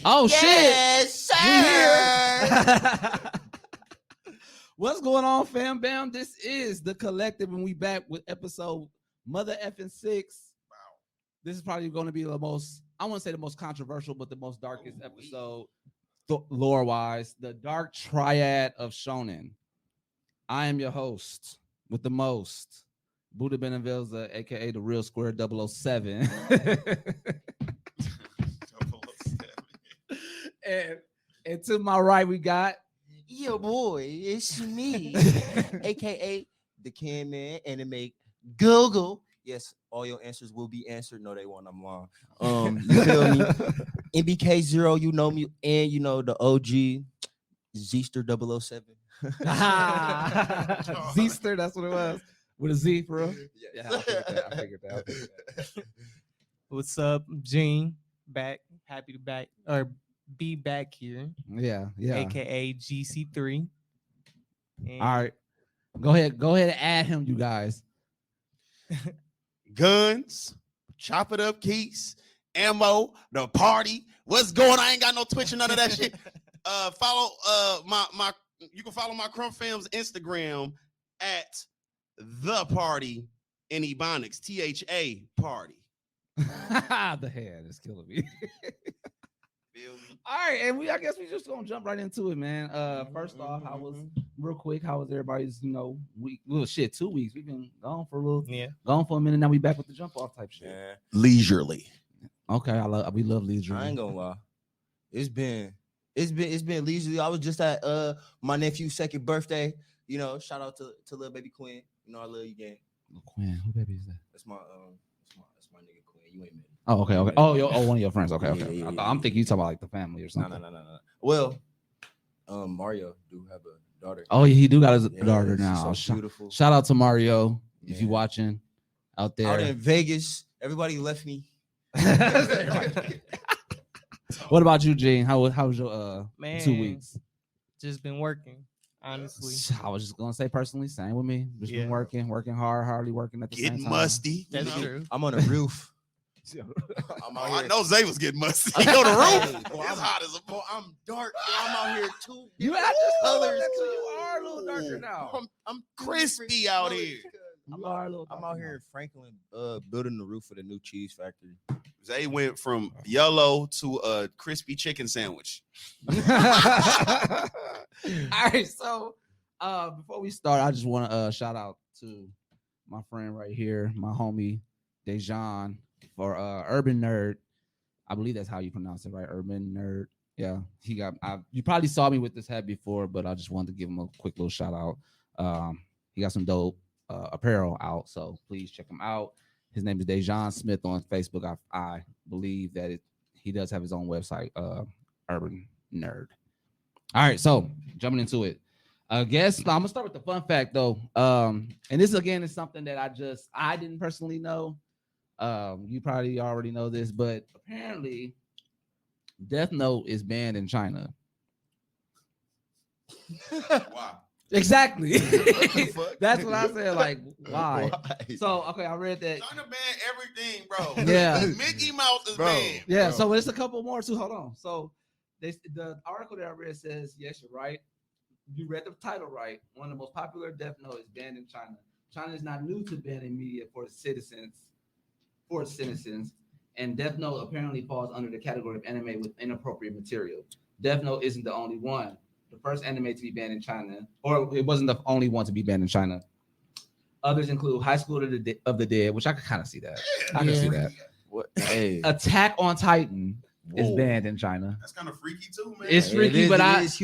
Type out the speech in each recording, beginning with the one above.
Oh, yes, shit. sir. What's going on, fam bam? This is The Collective, and we back with episode Mother Effing 6. Wow. This is probably going to be the most, I wouldn't say the most controversial, but the most darkest episode lore-wise. The Dark Triad of Shonen. I am your host with the most, Buddha Benavilza, aka the Real Square 007. and to my right, we got Yo, boy, it's me, aka the Can Man Anime Google. Yes, all your answers will be answered. No, they won't. I'm long. You feel me? MBK0, you know me, and you know the OG Zeester 007. Zeester, that's what it was. With a Z, for real? Yeah, I figured that. What's up, Gene? Back, happy to be back here. Yeah. AKA GC3. And All right. Go ahead and add him, you guys. Guns, chop it up, keys, ammo, the party. What's going on? I ain't got no Twitch or none of that shit. Follow my you can follow my Crump Fam's Instagram at the party in Ebonics, THA party. The head is killing me. All right, and I guess we just gonna jump right into it, man. First off, real quick, how was everybody's, week? Well, shit, 2 weeks. We've been gone for a little, gone for a minute. Now we back with the jump off type shit. Yeah. Leisurely. Okay, we love leisurely. I ain't gonna lie. It's been leisurely. I was just at my nephew's second birthday. Shout out to little baby Quinn. I love you, gang. Quinn, who baby is that? That's my nigga Quinn. You ain't met him. Oh, okay. Oh, one of your friends. Okay. Yeah. I'm thinking you talking about like the family or something. No. Well, Mario do have a daughter. Oh, yeah, he do got his daughter now. So beautiful. Shout out to Mario if you watching out there. Out in Vegas, everybody left me. What about you, Gene? How was your 2 weeks? Just been working, honestly. I was just gonna say personally, same with me. Just been working hardly working at the same time. Getting musty. That's true. I'm on a roof. I know Zay was getting musty on the roof. It's hot as a boy. I'm dark. I'm out here too. You have this colors. You are a little darker now. I'm crispy out here. I'm out here in Franklin, building the roof of the new cheese factory. Zay went from yellow to a crispy chicken sandwich. All right, so before we start, I just want to shout out to my friend right here, my homie Dejan, for Urban Nerd. I believe that's how you pronounce it, right? Urban Nerd. Yeah, you probably saw me with this hat before, but I just wanted to give him a quick little shout out. He got some dope apparel out, so please check him out. His name is Dejan Smith on Facebook. I believe that he does have his own website, Urban Nerd. All right, so jumping into it. I guess I'm gonna start with the fun fact though. And this again is something that I didn't personally know. You probably already know this, but apparently Death Note is banned in China. Wow. Exactly. That's what I said. Like, why? So, okay, I read that. China banned everything, bro. Yeah. Mickey Mouse is banned. Yeah. Bro. So there's a couple more too. Hold on. So the article that I read says, yes, you're right. You read the title right. One of the most popular Death Note is banned in China. China is not new to banning media for its citizens, and Death Note apparently falls under the category of anime with inappropriate material. Death Note isn't the only one. The first anime to be banned in China, or it wasn't the only one to be banned in China. Others include High School of the Dead, which I can kind of see that. I can see that. What? Hey. Attack on Titan is banned in China. That's kind of freaky too, man. It's freaky, but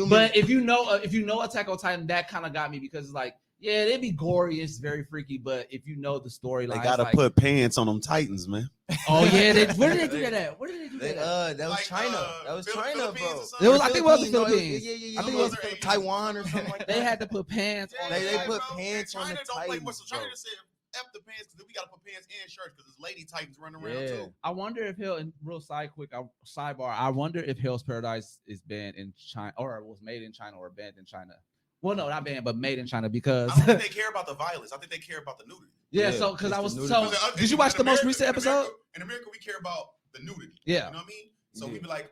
but if you know Attack on Titan, that kind of got me because it's like, yeah, it'd be gory, it's very freaky, but if you know the storyline, They gotta put pants on them Titans, man. Oh yeah, where did they do that at? Where did they do that at? That was Like, China. That was China, bro. It was, I think it was the Philippines. Yeah. I think it was Taiwan or something like that. They had to put pants on. They it. put pants on the Titans, So China bro. said F the pants because we gotta put pants and shirts because there's lady Titans running around Yeah. too. I wonder if sidebar. I wonder if Hell's Paradise is banned in China or was made in China or banned in China. Well, no, not banned, but made in China because. I don't think they care about the violence. I think they care about the nudity. Yeah, Yeah, so because it's I was the so. nudity. Did you watch the most recent in episode? In America, we care about the nudity. Yeah. You know what I mean? So Yeah. we be like,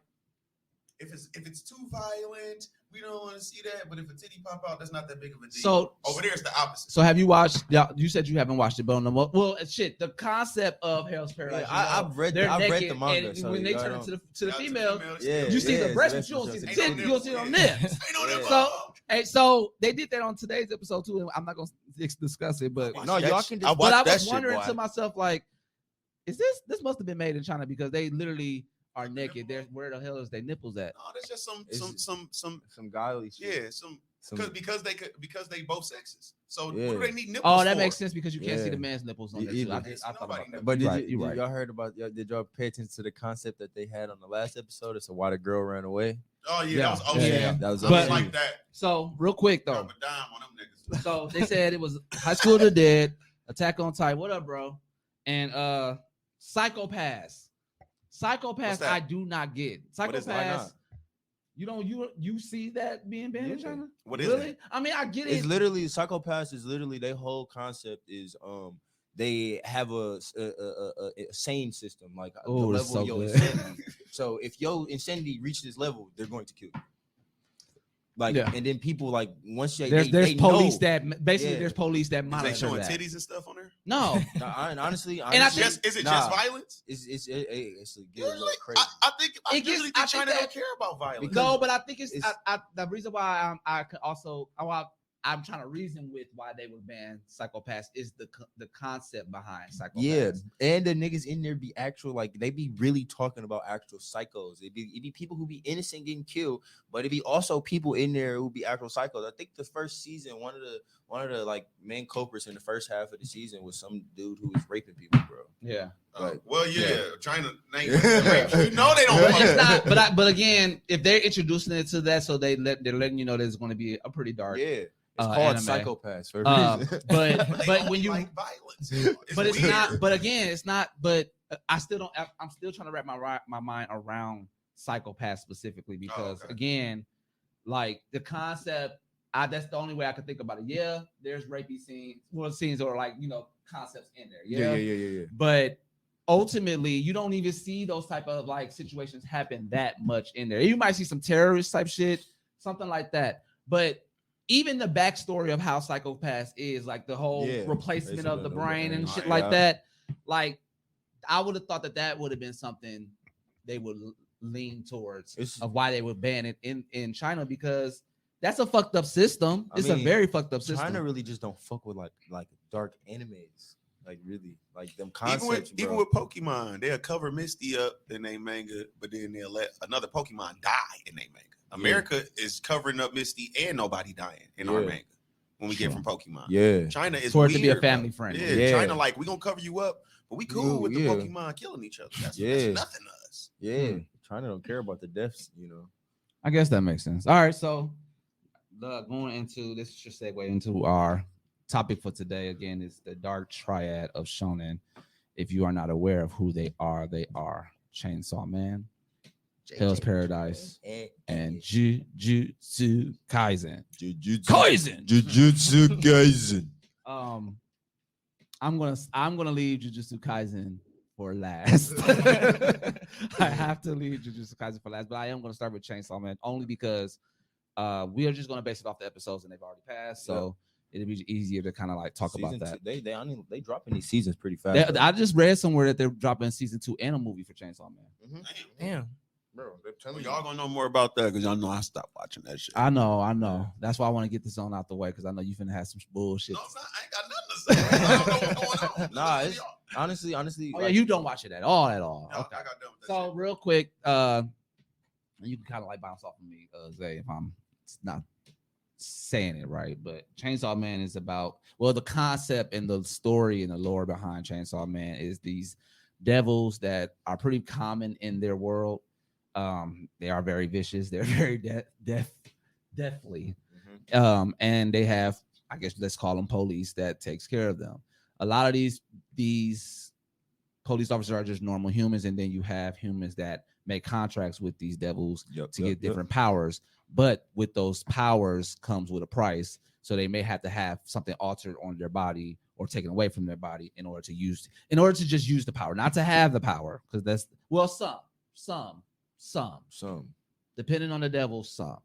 if it's too violent, we don't want to see that. But if a titty pop out, that's not that big of a deal. So over there, it's the opposite. So have you watched? You said you haven't watched it, but well, shit. The concept of Hell's Paradise. I've read the manga. And so when they turn to the female, yeah, you see the breast, but you don't see the titty. You don't see it on nips. So they did that on today's episode too. And I'm not gonna discuss it, but no, y'all can. But I was wondering to myself, like, is this must have been made in China because they literally are naked. Where the hell is their nipples at? No, that's just some godly shit. Yeah, because they both sexes. So what Yeah. do they need nipples? Oh, that for? makes sense because you can't see Yeah. the man's nipples on there Yeah, too. either. I thought about that. But You're did right. y'all heard about? Did y'all pay attention to the concept that they had on the last episode? It's why the girl ran away. Oh yeah, Yeah. that was OG. Yeah. That was I But- like that. So real quick though. Drop a dime on them niggas. So they said it was High School of the Dead, Attack on Titan. What up, bro? And Psychopaths. What's that? I do not get. What is it? Why Psychopaths. not? You don't you see that being banned in Yeah. China? What is really? it? I mean, I get it. It's literally Psychopaths is literally their whole concept is they have a sane system like the Oh, level it's so of your good. insanity. So if your insanity reaches this level, they're going to kill you. Like Yeah. and then people like once they there's they police know, that basically Yeah. there's police that Is they monitor showing that. titties and stuff on there? No, And honestly, I think- Is it nah, just violence? it's a get a little Usually, crazy. I think I It gets- usually I think think China that- don't care about violence. no, but I think it's it's- the reason why I could also I'm trying to reason with why they would ban Psychopaths is the concept behind Psychopaths. Yeah, and the niggas in there be actual like they be really talking about actual psychos. It be people who be innocent getting killed, but it be also people in there who be actual psychos. I think the first season, one of the like main culprits in the first half of the season was some dude who was raping people, bro. Yeah. Well, yeah, Yeah. China. You know they don't. But fuck it's with not. that. But again, if they're introducing it to that, so they're letting you know that it's going to be a pretty dark. Yeah, it's called anime. Psychopaths for a reason. But They but don't when you like violence, but it's weird. not. But again, it's not. But I still don't. I'm still trying to wrap my mind around Psychopaths specifically because okay. again, like the concept. That's the only way I could think about it. Yeah, there's rapey scenes or like concepts in there. Yeah. But ultimately, you don't even see those type of like situations happen that much in there. You might see some terrorist type shit, something like that. But even the backstory of how Psychopaths is, like the whole replacement of the brain and shit like that, like I would have thought that would have been something they would lean towards of why they would ban it in China because that's a fucked up system. It's a very fucked up system. China really just don't fuck with like dark animes. Like really, like them concepts. Even with Pokemon, they'll cover Misty up in their manga, but then they'll let another Pokemon die in their manga. America is covering up Misty and nobody dying in our manga when we get from Pokemon. Yeah, China is for it weird, to be a bro. family friend. Yeah, China like we gonna cover you up, but we cool with the Yeah. Pokemon killing each other. That's nothing to us. Yeah, China don't care about the deaths, I guess that makes sense. All right, so going into this should segue into our topic for today. Again, is the dark triad of shonen. If you are not aware of who they are Chainsaw Man, Hell's Paradise, and Jujutsu Kaisen. Jujutsu Kaisen. I'm gonna leave Jujutsu Kaisen for last. I have to leave Jujutsu Kaisen for last, but I am gonna start with Chainsaw Man only because we are just gonna base it off the episodes and they've already passed, so it'll be easier to kind of like talk about that. They dropping these seasons pretty fast. I just read somewhere that they're dropping season 2 and a movie for Chainsaw Man. Damn. Bro, they're telling Y'all gonna know more about that because y'all know I stopped watching that shit. I know. That's why I want to get this on out the way because I know you finna have some bullshit. No, I ain't got nothing to say. I don't know what's going on. Nah, it's honestly. Oh yeah, you don't watch it at all. No, Okay. I got done with that So shit. real quick, you can kind of like bounce off of me, Zay, if I'm not saying it right. But Chainsaw Man is about the concept and the story and the lore behind Chainsaw Man is these devils that are pretty common in their world. They are very vicious. They're very deathly. And they have, I guess, let's call them police that takes care of them. A lot of these police officers are just normal humans, and then you have humans that make contracts with these devils to get different powers. But with those powers comes with a price, so they may have to have something altered on their body or taken away from their body in order to just use the power, not to have the power, because that's some. Depending on the devil, some.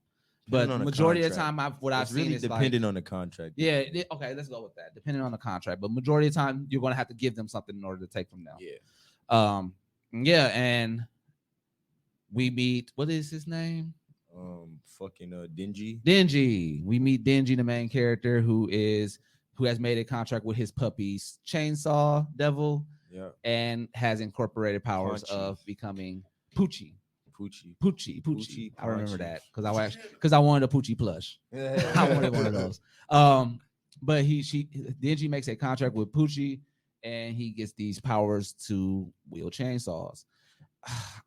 Depending But on the majority of the contract. time, what I've It's seen really is like, dependent on the contract. yeah, okay, let's go with that. Depending on the contract, but majority of the time, you're gonna have to give them something in order to take from them. Yeah. Yeah, and we meet. What is his name? Fucking Dingy. Dingy. We meet Dingy, the main character, who has made a contract with his puppies, Chainsaw Devil, Yeah. and has incorporated powers Punchy. of becoming Poochie. Poochie. Poochie. I remember Punchy. that because I wanted a Poochie plush. I wanted one of those. But Dingy makes a contract with Poochie, and he gets these powers to wield chainsaws.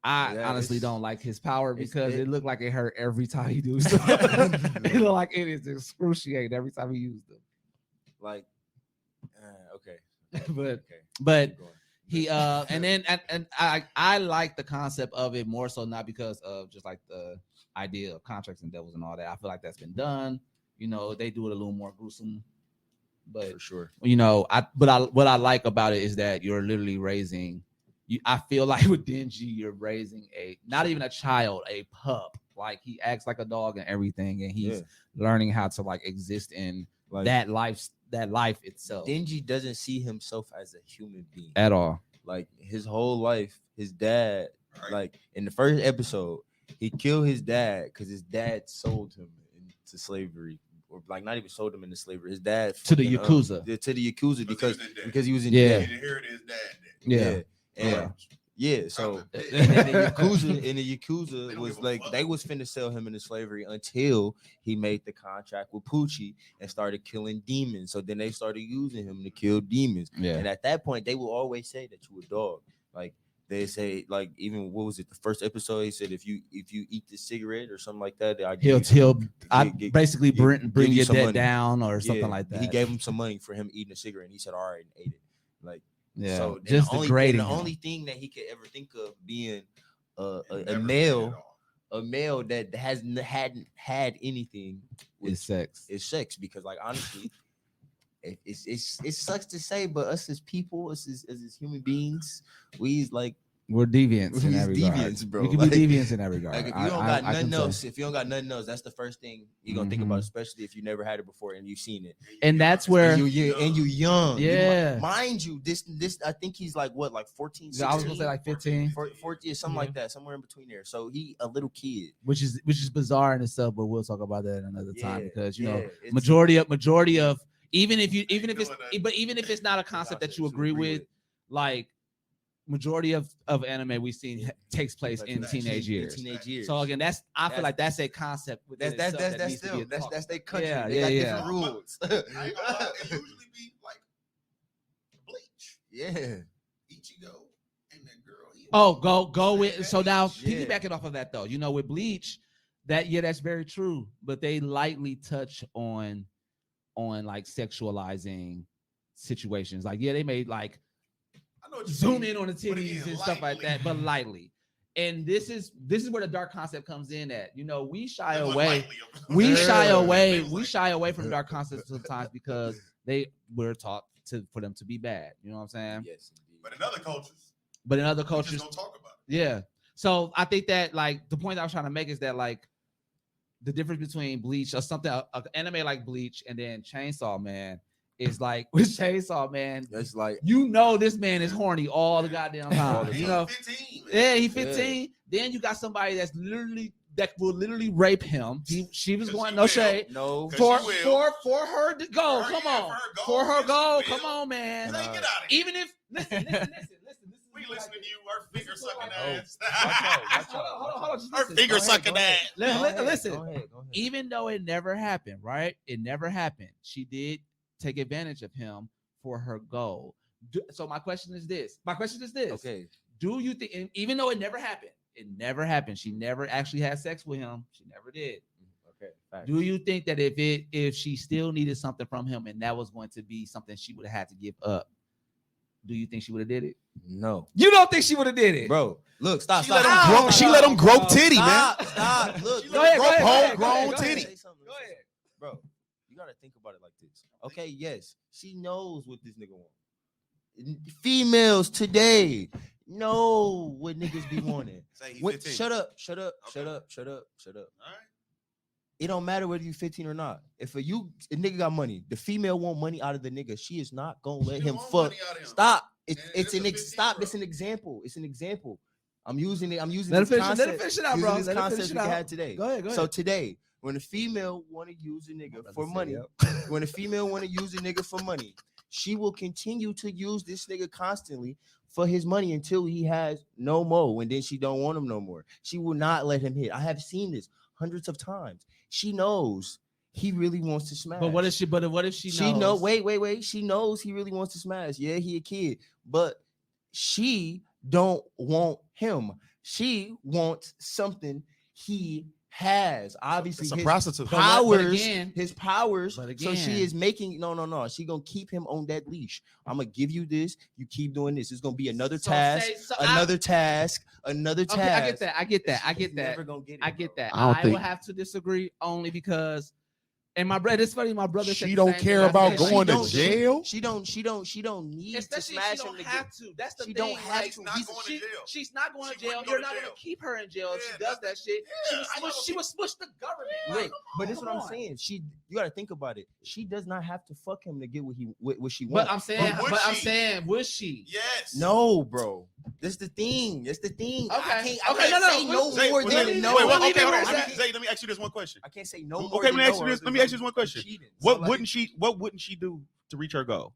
I honestly don't like his power because it looked like it hurt every time he do stuff. It looked like it is excruciating every time he used them. Like, okay. But he and then and I like the concept of it more so not because of just like the idea of contracts and devils and all that. I feel like that's been done. You know, they do it a little more gruesome. But for sure, you know, what I like about it is that you're literally raising. I feel like with Dingy, you're raising not even a child, a pup. Like he acts like a dog and everything, and he's learning how to like exist in like that life itself. Dingy doesn't see himself as a human being at all. Like his whole life, his dad, like in the first episode, he killed his dad because his dad sold him into slavery. Or like not even sold him into slavery. His dad to the Yakuza. To the Yakuza because he was in debt. He inherited his dad. So and the Yakuza was like they was finna sell him into slavery until he made the contract with Poochie and started killing demons. So then they started using him to kill demons. Yeah. And at that point, they will always say that you a dog. Like they say, like even what was it? The first episode, he said if you eat the cigarette or something like that, I basically bring your debt down or something like that. He gave him some money for him eating a cigarette, and he said, "All right," and ate it. Like. Yeah, so just the only thing that he could ever think of being a male that hadn't had anything is sex. Is sex because like honestly, it sucks to say, but us as people, us as human beings, we're deviants in that regard. Bro. We can be deviants in that regard. Like if you don't got nothing else, that's the first thing you're gonna think about, especially if you never had it before and you've seen it. And that's where you young. Yeah. Mind you, this I think he's like 14, 16? I was gonna say like 15. 14 something like that, somewhere in between there. So he a little kid. Which is bizarre in itself, but we'll talk about that another time because you know, majority of even if it's not a concept that you agree with, like majority of anime we've seen takes place in teenage years. So again, I feel like that's a concept. That's their country. Yeah, they got different rules. It usually be like Bleach. Yeah. Ichigo and that girl. Go with. So now piggybacking off of that though, you know, with Bleach, that's very true. But they lightly touch on like sexualizing situations. Like they made like. Zoom in on the titties and stuff like that, but lightly. And this is where the dark concept comes in at. You know, we shy away from dark concepts sometimes because we're taught for them to be bad. You know what I'm saying? Yes, indeed. But in other cultures, just don't talk about it. Yeah. So I think that like the point I was trying to make is that like the difference between Bleach or something, an anime like Bleach and then Chainsaw Man. Is like with Chainsaw Man. That's like this man is horny all the goddamn time. You know, 15, he's 15. Yeah. Then you got somebody that will literally rape him. She was going no shade. No, for her to go. Come on, for her go. Come on, man. Even if listen. We listening to you. Her finger sucking ass. Hold on. Her finger sucking ass. Listen. Go ahead. Even though it never happened, right? It never happened. She did take advantage of him for her goal. So my question is this. Okay. Do you think, even though it never happened, she never actually had sex with him. She never did. Okay. Facts. Do you think that if she still needed something from him and that was going to be something she would have had to give up, do you think she would have did it? No. You don't think she would have did it? Bro, look, stop. She let him grow titty, man. Stop. Look. Go ahead. Homegrown titty. Go ahead. Bro, you got to think about it like this. Okay, yes, she knows what this nigga wants. Females today, know what niggas be wanting. Say he What, 15. shut up, shut up, Okay. shut up, shut up, shut up. All right. It don't matter whether you 15 or not. If a nigga got money, the female want money out of the nigga. She is not gonna let She him don't want fuck. money out of him. Stop. And It's this an a stop. 15-year-old. It's an example. It's an example. I'm using it. I'm using Let this it finish. concept. Let it finish it out, using bro. this Let it concept finish it we out. had today. Go ahead. Go ahead. So today, when a female want to use a nigga for money, when a female want to use a nigga for money, she will continue to use this nigga constantly for his money until he has no more, and then she don't want him no more. She will not let him hit. I have seen this hundreds of times. She knows he really wants to smash. But what if she? But what if she knows? She know. Wait. She knows he really wants to smash. Yeah, he a kid, but she don't want him. She wants something he has. Obviously, It's a his prostitute. powers. again- His powers. but So she again- is making no. She gonna keep him on that leash. I'm gonna give you this. You keep doing this. It's gonna be another task. Another task. Another task. Okay, I get that. I get that. I get He's that. Never gonna get it, I get bro. that. I don't I think- will have to disagree only because, and my brother. It's funny. My brother. She said the don't same care thing. about I said, going she to don't- jail. She don't need Especially to if she smash don't him to have get. to. That's the She thing. don't have like, to. Not going to jail. She's not going to She jail. wouldn't go You're to not going jail. to keep her in jail if Yeah, she does that shit. Yeah, I know. She would smush the government. Look, Like, but this is what come I'm on. saying. You got to think about it. She does not have to fuck him to get what she But wants. I'm saying, But would but I'm she? saying, would she? Yes. No, bro. That's the thing. That's the thing. Okay. I can't Okay, say no, no Zay, more wait, than wait, no. wait, We'll leave okay, it hold where on. it's at. Zay, let me ask you this one question. I can't say no more. Okay, let than me ask no, you this. or Let me ask you this one I'm question. cheating. What Somebody- wouldn't she do to reach her goal?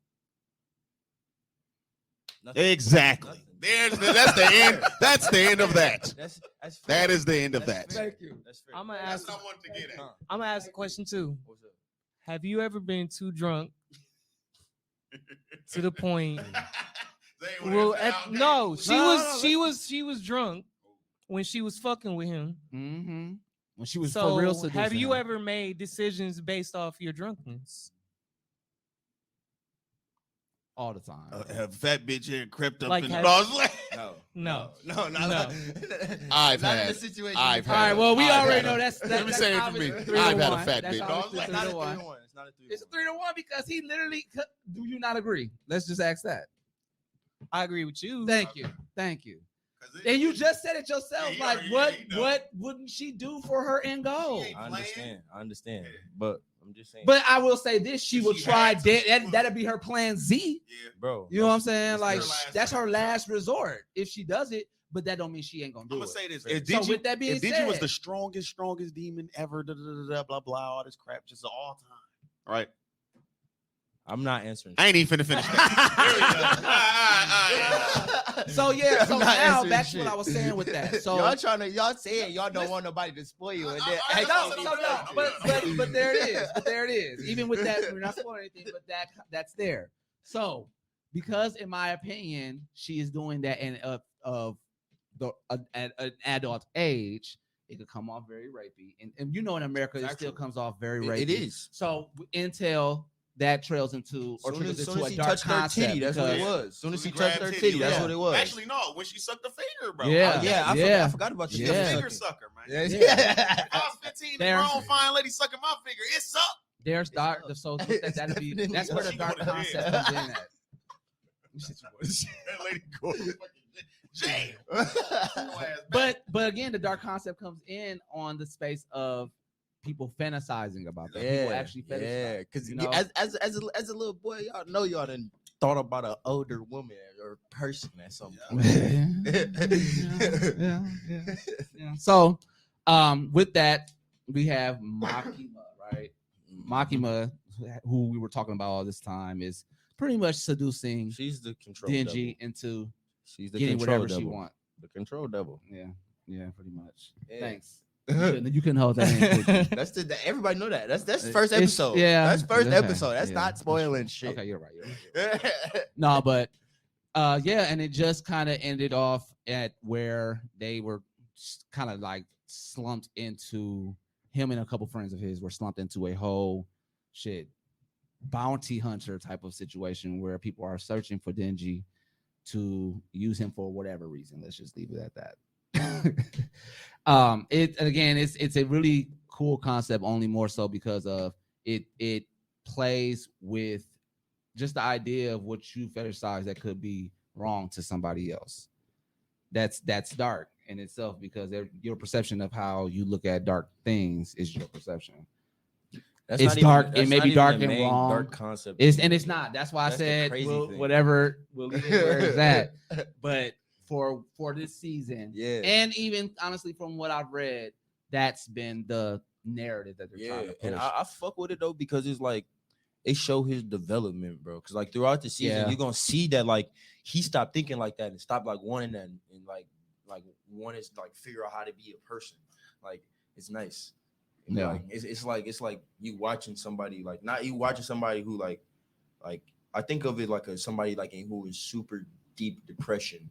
Nothing. Exactly. Nothing. That's the end. That's the end of that. That's That fair. is the end of That's that. fair. Thank you. That's fair. I'm gonna That's ask. what I wanted to get at. Huh. I'm gonna ask a question too. What's up? Have you ever been too drunk to the point? Zay, what Well, is that? no, she No, was no, no, she was drunk when she was fucking with him. Mm-hmm. When she was So for real have seducing you him. ever made decisions based off your drunkenness? all the time? A fat bitch here crept up Like in has- the. I was like, No. No. No. No. I've not in had- the situation. I've All right. had- Well, we I've already had know a- that's. let me that's say it for obviously me. 3 to I've had a 1. fat That's bitch. obviously It's 3 not to a 1. 3-1. It's not a 3-1. It's a 3 to 1 because he literally. Do you not agree? Let's just ask that. I agree with you. Thank you. Thank you. And you just said it yourself. Yeah, like, yeah, what? he know. What wouldn't she do for her end goal? She ain't I understand. But I'm just saying. But I will say this: she If would she try. had to, she would. That'd be her plan Z. Yeah. bro, You know what I'm saying? that's Like her last that's her resort. last resort if she does it. But that don't mean she ain't gonna do I'm it. gonna say this: So if Digi, with that being if Digi was said- the strongest demon ever, blah blah, all this crap, just all time. All right, I'm not answering. I ain't even finna finish that. So yeah. So I'm not now answering back to shit. what I was saying with that. So y'all saying y'all don't want nobody to spoil you, and then I- no, I'm no, done. but there it is. But there it is. Even with that, we're not spoiling anything, but that's there. So because in my opinion, she is doing that and at an adult age, it could come off very rapey. And you know, in America, it still comes off very rapey. It is. So until that trails into or Soon trickles as into a she dark touched her concept, titty, that's what it because- was. Soon as She she touched her grabbed titty, that's yeah. what it was. Actually, no. When she sucked the finger, bro. Yeah. I forgot about the She's Yeah. a finger sucker, man. Yeah. I was 15, There. and grown fine lady sucking my finger. It sucked. There's It's dark. up. So It's that'd be definitely that's where up. the dark She going to concept jail. comes in at. That lady going to jail. But again, the dark concept comes in on the space of people fantasizing about that. People actually yeah, fetishize. because you know? as a little boy, y'all know y'all done thought about an older woman or person at some point. Yeah. So, with that, we have Makima, right? Makima, who we were talking about all this time, is pretty much seducing She's the control Dingy devil. into She's the getting control whatever she devil. wants. The control devil. Yeah, pretty much. Yeah. Thanks. You can hold that in. quickly. That's everybody know that. That's It's- first episode. yeah, That's first okay, episode. That's yeah, not that's spoiling true. shit. Okay, you're right. No, but yeah, and it just kind of ended off at where they were kind of like slumped into him and a couple friends of his were slumped into a whole bounty hunter type of situation where people are searching for Denji to use him for whatever reason. Let's just leave it at that. It's a really cool concept, only more so because of it plays with just the idea of what you fetishize that could be wrong to somebody else. that's dark in itself because your perception of how you look at dark things is your perception. That's It's not dark. Even, It that's may not be even dark the and main wrong. Dark concept. It's not. That's why That's I the said crazy thing. whatever we'll leave it where it's at. But for this season, Yeah. and even honestly from what I've read, that's been the narrative that they're trying to push. And I fuck with it though because it's like it show his development, bro. Because like throughout the season, you're gonna see that like he stopped thinking like that and stopped like wanting that and like wanted to like figure out how to be a person. Like it's nice. Yeah. Like it's like you watching somebody like not you watching somebody who like I think of it like somebody like who is super deep depression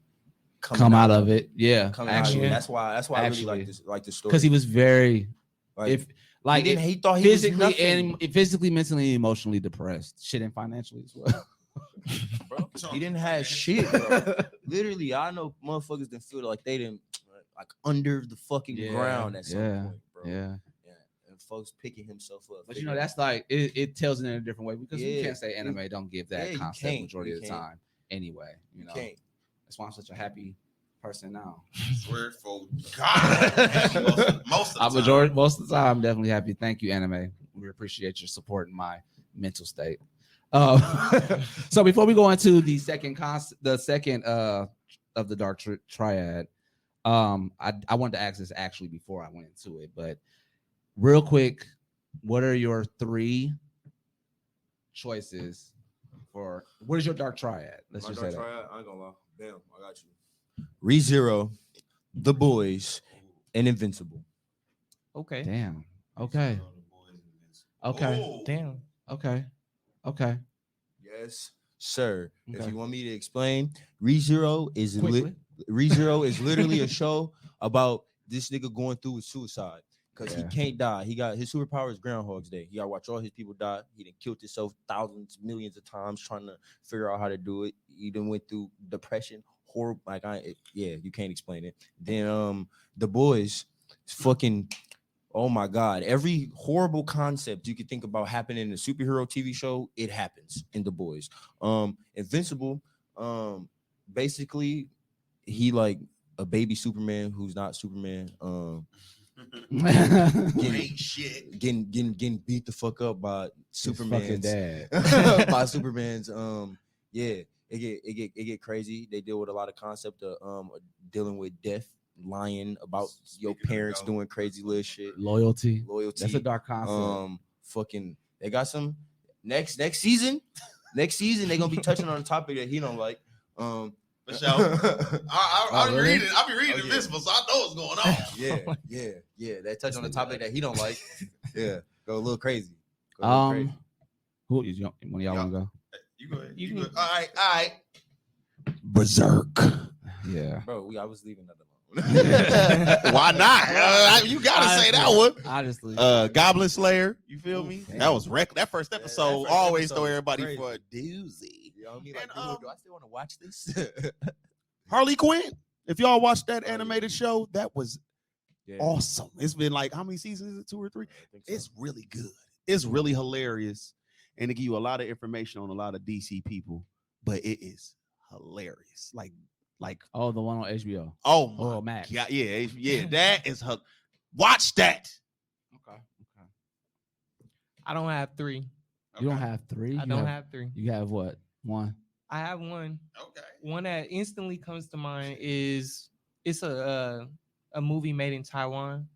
come out of it. Yeah, actually, that's why I really like this story because he was very he thought he physically was and physically, mentally, and emotionally depressed, shit, and financially as well. Bro, he didn't have shit, bro. Literally, I know motherfuckers didn't feel like they didn't like under the fucking ground at some point, bro. Yeah. And folks picking himself up. But that's like it tells it in a different way because you can't say anime don't give that concept majority of the time anyway. You know, that's why I'm such a happy person now. Swear for God, most of the time. Most of the time, I'm definitely happy. Thank you, anime. We appreciate your support in my mental state. So before we go into the second of the dark triad, I wanted to ask this actually before I went into it, but real quick, what are your 3 choices for what is your dark triad? Let's just say that. I ain't gonna lie. Bam, I got you. ReZero, The Boys, and Invincible. Okay. Damn. Okay. Okay. Oh. Damn. Okay. Yes, sir. Okay. If you want me to explain, ReZero is literally a show about this nigga going through with suicide because he can't die. He got his superpower is Groundhog's Day. He got to watch all his people die. He done killed himself thousands, millions of times trying to figure out how to do it. He done went through depression, horrible. You can't explain it. Then The Boys, fucking. Oh my God. Every horrible concept you could think about happening in a superhero TV show, it happens in The Boys. Invincible, basically, he like a baby Superman who's not Superman. Getting beat the fuck up by Superman's dad. by Superman's it get crazy. They deal with a lot of concept of dealing with death, lying about your parents doing crazy little shit. Loyalty. That's a dark concept. Fucking they got some next season. Next season they're gonna be touching on a topic that he don't like. For sure. I'll be reading Invincible, so I know what's going on. Yeah. They touch on a topic that he don't like. Yeah, go a little crazy. Who is one of y'all want to go? You go ahead. You go. All right. Berserk. Yeah, bro. I was leaving that alone. Why not? You gotta say that one. Honestly, Goblin Slayer. You feel me? Damn. That was that first episode. Always throw everybody crazy. For a doozy. You know what I mean? Like, do I still want to watch this? Harley Quinn. If y'all watched that animated show, that was awesome. It's been like how many seasons is it? 2 or 3? It's really good. It's really hilarious, and they give you a lot of information on a lot of DC people. But it is hilarious. Like the one on HBO. Oh Max. Yeah. That is her. Watch that. Okay. I don't have 3. You don't have 3. I don't have 3. You have what? 1. I have 1. Okay. One that instantly comes to mind is it's a movie made in Taiwan.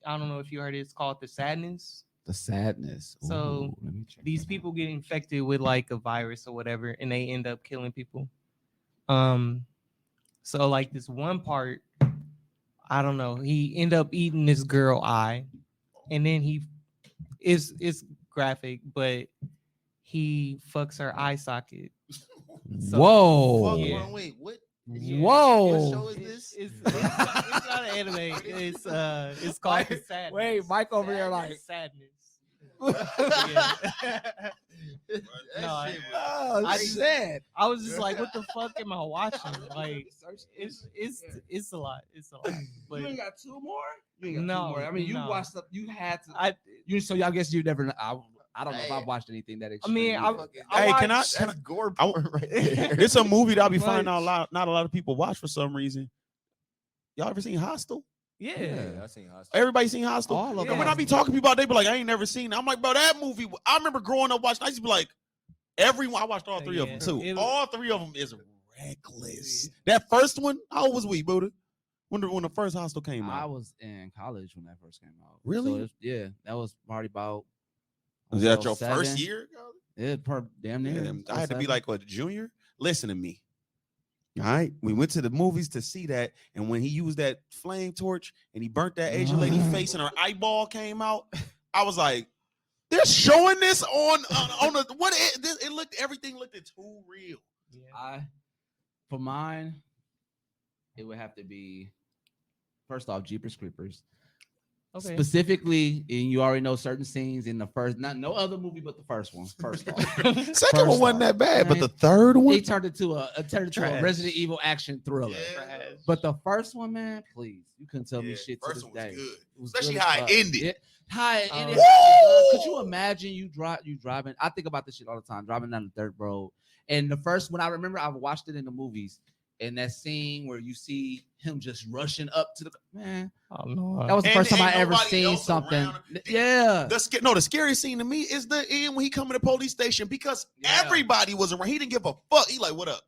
I don't know if you heard it. It's called The Sadness. The Sadness. So these people get infected with like a virus or whatever, and they end up killing people. So like this one part, I don't know. He end up eating this girl eye, and then it's graphic, but he fucks her eye socket. So, whoa! Yeah. Wait, what? Whoa! What show is this? It's not an anime. It's called The Sadness. Wait, Mike over there like Sadness. I was just like, what the fuck am I watching? Like, it's a lot. But you ain't got 2 more? You ain't got no, 2 more. I mean, you no. watched up. You had to. So I guess you never. I don't know if I've watched anything that. I mean, That's gore porn right there. It's a movie that I'll be finding out not a lot of people watch for some reason. Y'all ever seen Hostel? Yeah. I seen Hostel. Everybody seen Hostel? All of Yeah. And when I be talking to people, they be like, I ain't never seen it. I'm like, bro, that movie, I remember growing up watching, I used to be like, everyone, I watched all three of them Yeah. too. It- All three of them is reckless. That first one, how old was we, Buddha? When the first Hostel came I out? was in college when that first came out. Really? So yeah, that was probably about. Was that your 07. first year? Yeah, damn near. Yeah, I had to be 07. like a junior. Listen to me. All right. We went to the movies to see that. And when he used that flame torch and he burnt that Asian lady face and her eyeball came out, I was like, they're showing this on the what it looked, everything looked too real. Yeah. For mine, it would have to be first off Jeepers Creepers. Okay. Specifically, and you already know certain scenes in the first, not no other movie but the first one. First off, Second First one wasn't off, that bad, but man, the third one, they turned it to a Trash. Resident Evil action thriller. Yeah. But the first one, man, please, you couldn't tell me Yeah, shit to first this one was day. good. It was Especially good how as it fuck. ended. How it ended. Woo! Could you imagine you driving? I think about this shit all the time, driving down the dirt road. And the first one I remember, I watched it in the movies, and that scene where you see him just rushing up to the man. Oh no. That was the And first time I ain't ever nobody seen else something. around. Yeah. The scariest scene to me is the end when he come to the police station because Yeah. everybody was around. He didn't give a fuck. He like, what up?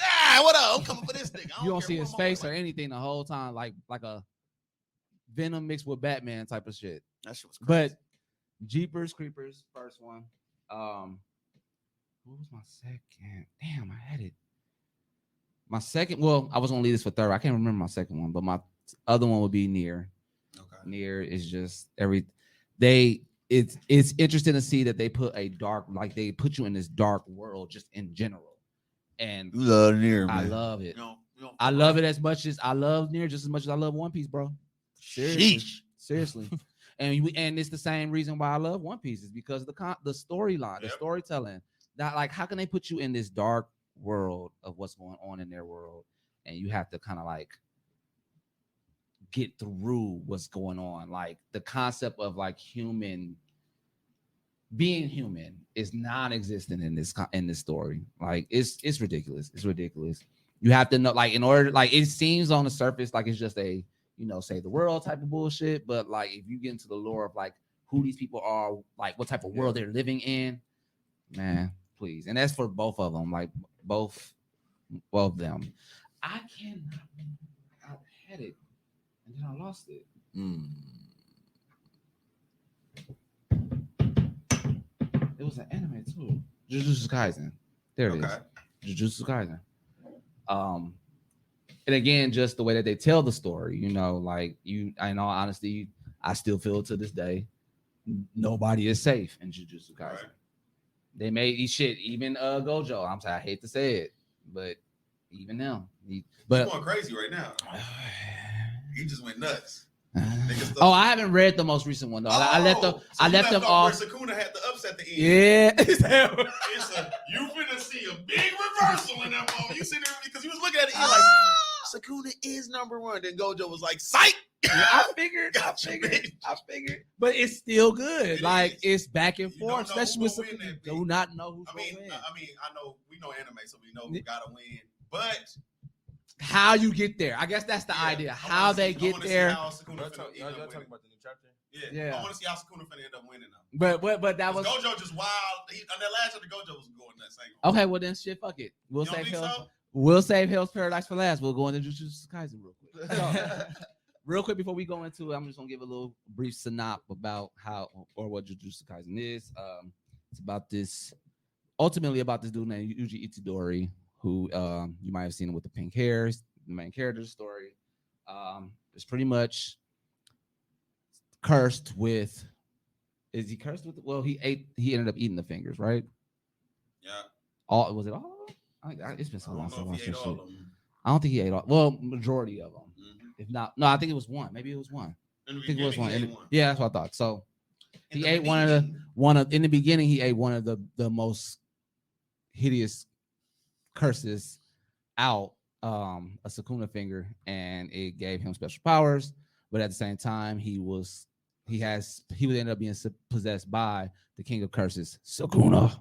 Ah, what up? I'm coming for this thing. You don't see his face or anything the whole time, like a Venom mixed with Batman type of shit. That shit was crazy. But Jeepers Creepers, first one. What was my second? Damn, I had it. My second, well, I was gonna leave this for third. I can't remember my second one, but my other one would be Near. Okay. Near is just it's interesting to see that they put they put you in this dark world just in general. And You love Near, I man. love it. You don't I love it as much as I love Near, just as much as I love One Piece, bro. Seriously. Sheesh. Seriously. and it's the same reason why I love One Piece is because the storyline, the Yep. storytelling. That like how can they put you in this dark world of what's going on in their world, and you have to kind of like get through what's going on. Like the concept of like being human is non-existent in this story. Like it's ridiculous. It's ridiculous. You have to know, like, in order, like, it seems on the surface like it's just a, save the world type of bullshit. But like, if you get into the lore of like who these people are, like what type of world they're living in, man, please. And that's for both of them, like both of them. I cannot remember. I had it and then I lost it. It was an anime too. Jujutsu Kaisen. There it is. Jujutsu Kaisen. And again, just the way that they tell the story, like in all honesty, I still feel to this day, nobody is safe in Jujutsu Kaisen. Right. They made these shit, even Gojo. I'm sorry, I hate to say it, but even them. He's going crazy right now. He just went nuts. I haven't read the most recent one though. I left them off. Where Sakuna had the upset the end. Yeah. You finna see a big reversal in that moment. You see there because he was looking at it like Sakuna is number one. Then Gojo was like, "Psych." Yeah, I figured. But it's still good. It's back and forth, especially with Sakuna. Do not know who's gonna win. I know we know anime, so we know who gotta win. But how you get there? I guess that's the idea. How they get there. Y'all talking about the new chapter? Yeah. I want to see how Sakuna finna end up winning though. But that was Gojo just wild. On that last chapter, Gojo was going nuts. Okay, well then shit, fuck it. We'll save Hell's Paradise for last. We'll go into Jujutsu Kaisen real quick. So, real quick before we go into it, I'm just gonna give a little brief synopsis about how or what Jujutsu Kaisen is. It's about this dude named Yuji Itadori, who you might have seen him with the pink hairs, the main character's story. It's pretty much cursed with. Is he cursed with? Well, he ended up eating the fingers, right? Yeah. Was it all of them? It's been so long since I watched this shit. I don't think he ate all. Well, majority of them. Mm-hmm. If not, no, I think it was one. Maybe it was one. I think it was one. Yeah, that's what I thought. So he ate one of in the beginning. He ate one of the most hideous curses out, a Sakuna finger, and it gave him special powers. But at the same time, he would end up being possessed by the king of curses, Sakuna.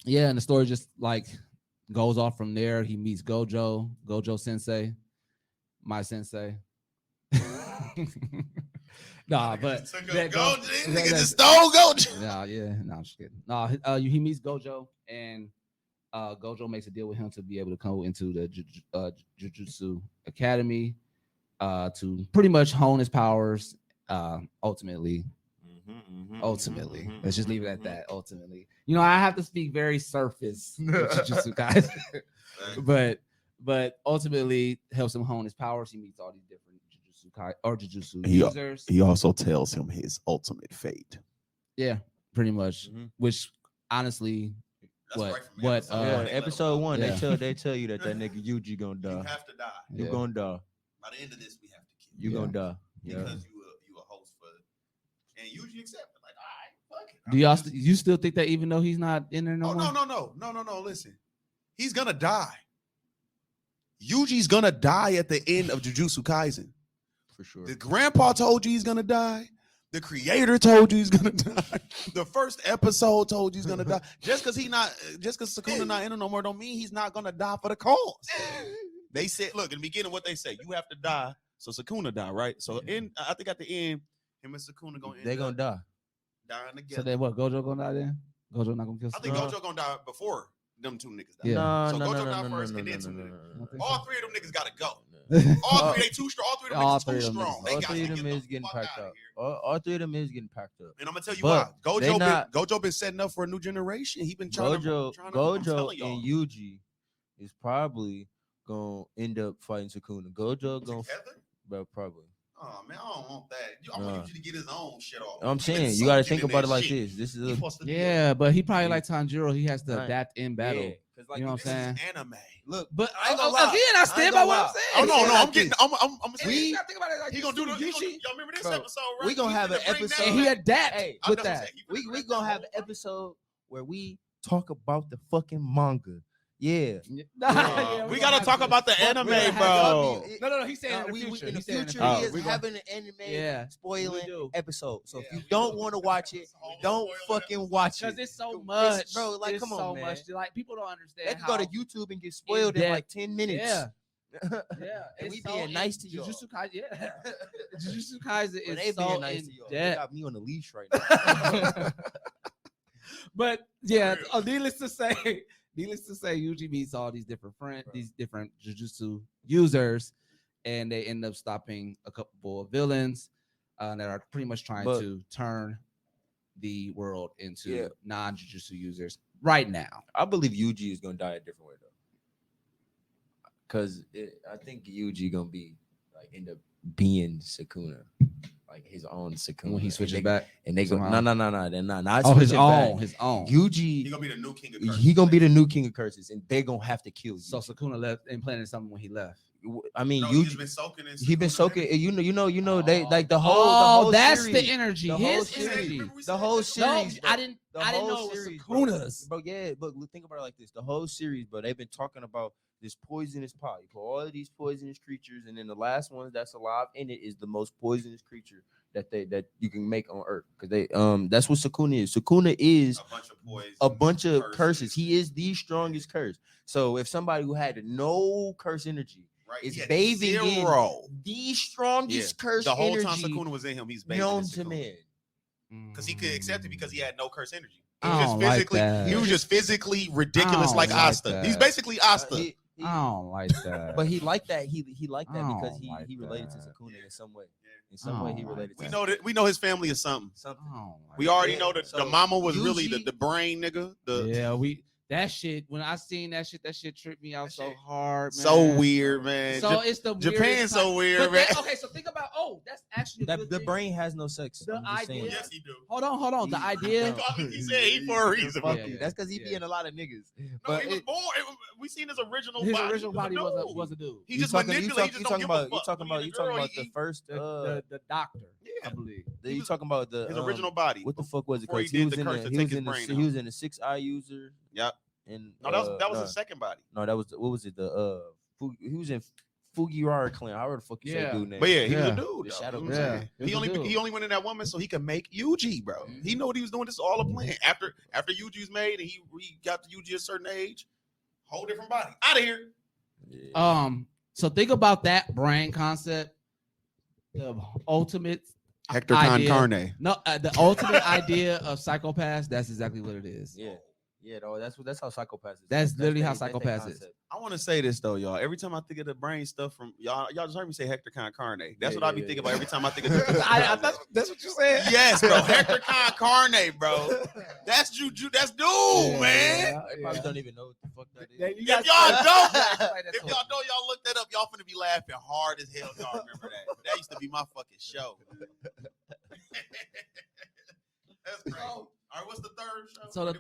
Yeah, and the story just like Goes off from there. He meets Gojo Sensei, my sensei. Nah, but Nigga that- just stole Gojo. nah, yeah, no, I'm just kidding. No, he meets Gojo, and Gojo makes a deal with him to be able to come into the Jujutsu Academy to pretty much hone his powers. Ultimately, let's just leave it at that. Ultimately, I have to speak very surface with Jujutsu guys, but ultimately helps him hone his powers. He meets all these different Jujutsu users. He also tells him his ultimate fate. Yeah, pretty much. Which honestly, episode 1, Yeah. they tell you that nigga Yuji gonna die. You have to die. You gonna die. By the end of this, we have to kill You gonna die. Yeah. because you a host for, and Yuji accepted. Like, all right, fuck it. do y'all you still think that even though he's not in there no more? No. Listen, he's gonna die. Yuji's gonna die at the end of Jujutsu Kaisen. For sure. The grandpa told you he's gonna die. The creator told you he's gonna die. The first episode told you he's gonna die. Just because Sukuna not in it no more, don't mean he's not gonna die for the cause. They said, look, in the beginning, what they say, you have to die, so Sukuna die, right? So I think at the end, him and Sukuna gonna die. dying together. So then what? Gojo gonna die then? Gojo not gonna kill. I think Gojo gonna die before them two niggas die. Yeah. So Gojo die first, and then two niggas. All three of them niggas gotta go. Yeah. All three, they too strong. All three of them All niggas three too of them strong. niggas. They All got three to of them get is the getting fuck packed outta up. here. All three of them is getting packed up. And I'm gonna tell you But why. they not- Gojo been setting up for a new generation. He been trying to. I'm Gojo telling y'all. and Yuji is probably gonna end up fighting Sukuna. Gojo gonna, Together? but probably. Oh man, I don't want that. I want you to get his own shit off. I'm He been saying you got to soaking think in about that it like shit. this. This is He a supposed to be Yeah, but he probably Yeah. like Tanjiro. He has to Right. adapt in battle. Yeah, 'cause like You know what This I'm is saying? anime. Look, But I ain't gonna lie. again, I stand by gonna what I'm lie. saying. Oh no, It's no, like I'm getting. this. I'm And saying. you gotta think about it like He this, gonna do too. the. Yuji- Y'all remember this Bro, episode, right? we gonna have an finna bring episode- that and he back. adapt Hey, with I know, that. he we finna gonna bring have an that episode where we talk about the fucking manga. Yeah. Yeah, we gotta talk about the anime, gonna have bro. No, he's saying in the We future. in the He's saying in future, the he future. is We gonna- having an anime Yeah, we spoiling do. episode. So Yeah, if you we don't do. want to watch it, Whole don't spoiler fucking watch Because it. it's so It's- much, bro, like, it's come on, so man. much. Like people don't understand. They can go to how- YouTube and get spoiled in depth. like 10 minutes. Yeah, Yeah. yeah. And it's we so being in- nice to y'all. Jujutsu Kaisen. Yeah, Jujutsu Kaisen But is they so being nice in to y'all. They depth. got me on the leash right now. But yeah, real. needless to say, Yuji meets all these different friends, these different Jujutsu users, and they end up stopping a couple of villains that are pretty much trying But- to turn the world into Yeah. non-Jujutsu users right now. I believe Yuji is gonna die a different way though, because I think Yuji gonna be like end up being Sukuna, like his own Sukuna When he switches and they, back, and they go somehow. no, they're not oh, his switching own, back. his own. He Yuji, gonna be the new king of curses. he gonna be the new king of curses, and they're gonna have to kill you. So Sukuna left and planted something when he left. I mean, No, he just Yuji, been soaking in. he been Sukuna soaking. energy. You know, they like the Oh, whole that's series, the energy. the whole His series. energy. Remember we the said whole that? No, series. bro. I didn't The know whole it was series, bro. Sukuna's. Bro, yeah, but think about it like this: the whole series, bro. They've been talking about this poisonous pot. You put all of these poisonous creatures, and then the last one that's alive in it is the most poisonous creature that you can make on Earth. Because they that's what Sukuna is. Sukuna is A bunch of poison. a bunch of curses. He is the strongest curse. So if somebody who had no curse energy right. is He had bathing in zero. the strongest curse The whole energy time Sukuna was in him, he's bathing known in to Sukuna. man. Because he could accept it because he had no curse energy. He I was just don't like physically, that. he was just physically ridiculous, don't like like Asta. that. He's basically Asta. He- I don't like that. But he liked that. He liked that I because don't he like related to that. Sakuna in some way. In I some way, don't he like related to. we know that we know his family is something. something. I don't like We already Yeah, know that so the mama was really usually- the brain nigga. The that shit. When I seen that shit tripped me out That so shit hard, man. so weird, man. So it's the Japan's weirdest so type- weird, but man. okay, so think about. Oh, that's actually a That good the thing. brain has no sex. The I'm just saying. idea- Yes, he do. Hold on. The He- idea. He said he for a reason. Fuck Yeah, you. yeah, That's because he yeah. be in a lot of niggas. No, But he was it- born. We seen his original His body. original body He was a dude. was a dude. He you just talking- manipulated. He just don't talking give about a you fuck. talking When about he you a talking girl, about he- the first. The doctor, Yeah. I believe. You talking about the his original body. What the fuck was it? Before he Because he did was the in curse the to he take was his in the brain he out. was in the 6 eye user. Yep. And No, that was his second body. No, that was what was it? He was in Fujiwara clan. However the fuck you say Yeah. dude name. But yeah, he was Yeah. a dude. The though. shadow You know what I'm man. saying? Yeah, He he was a only dude. he only went in that woman so he could make Yuji, bro. He know what he was doing. This is all a plan. After Yuji's made and he got to Yuji a certain age, Whole different body. Out of here. So think about that brain concept. The ultimate Hector idea. Carne. No, the ultimate idea of psychopaths. That's exactly what it is. Yeah, though that's how psychopaths is. That's literally how that's their psychopaths is. concept. I want to say this though, y'all. Every time I think of the brain stuff from y'all just heard me say Hector Carne. That's what I be thinking about every time I think of That's what you said. Yes, bro. Hector Carne, bro. That's Juju. That's dude, man. They probably don't even know what the fuck that is. If y'all don't, y'all look that up. Y'all finna be laughing hard as hell. Y'all remember that? That used to be my fucking show. That's great. All right, what's the third show? So the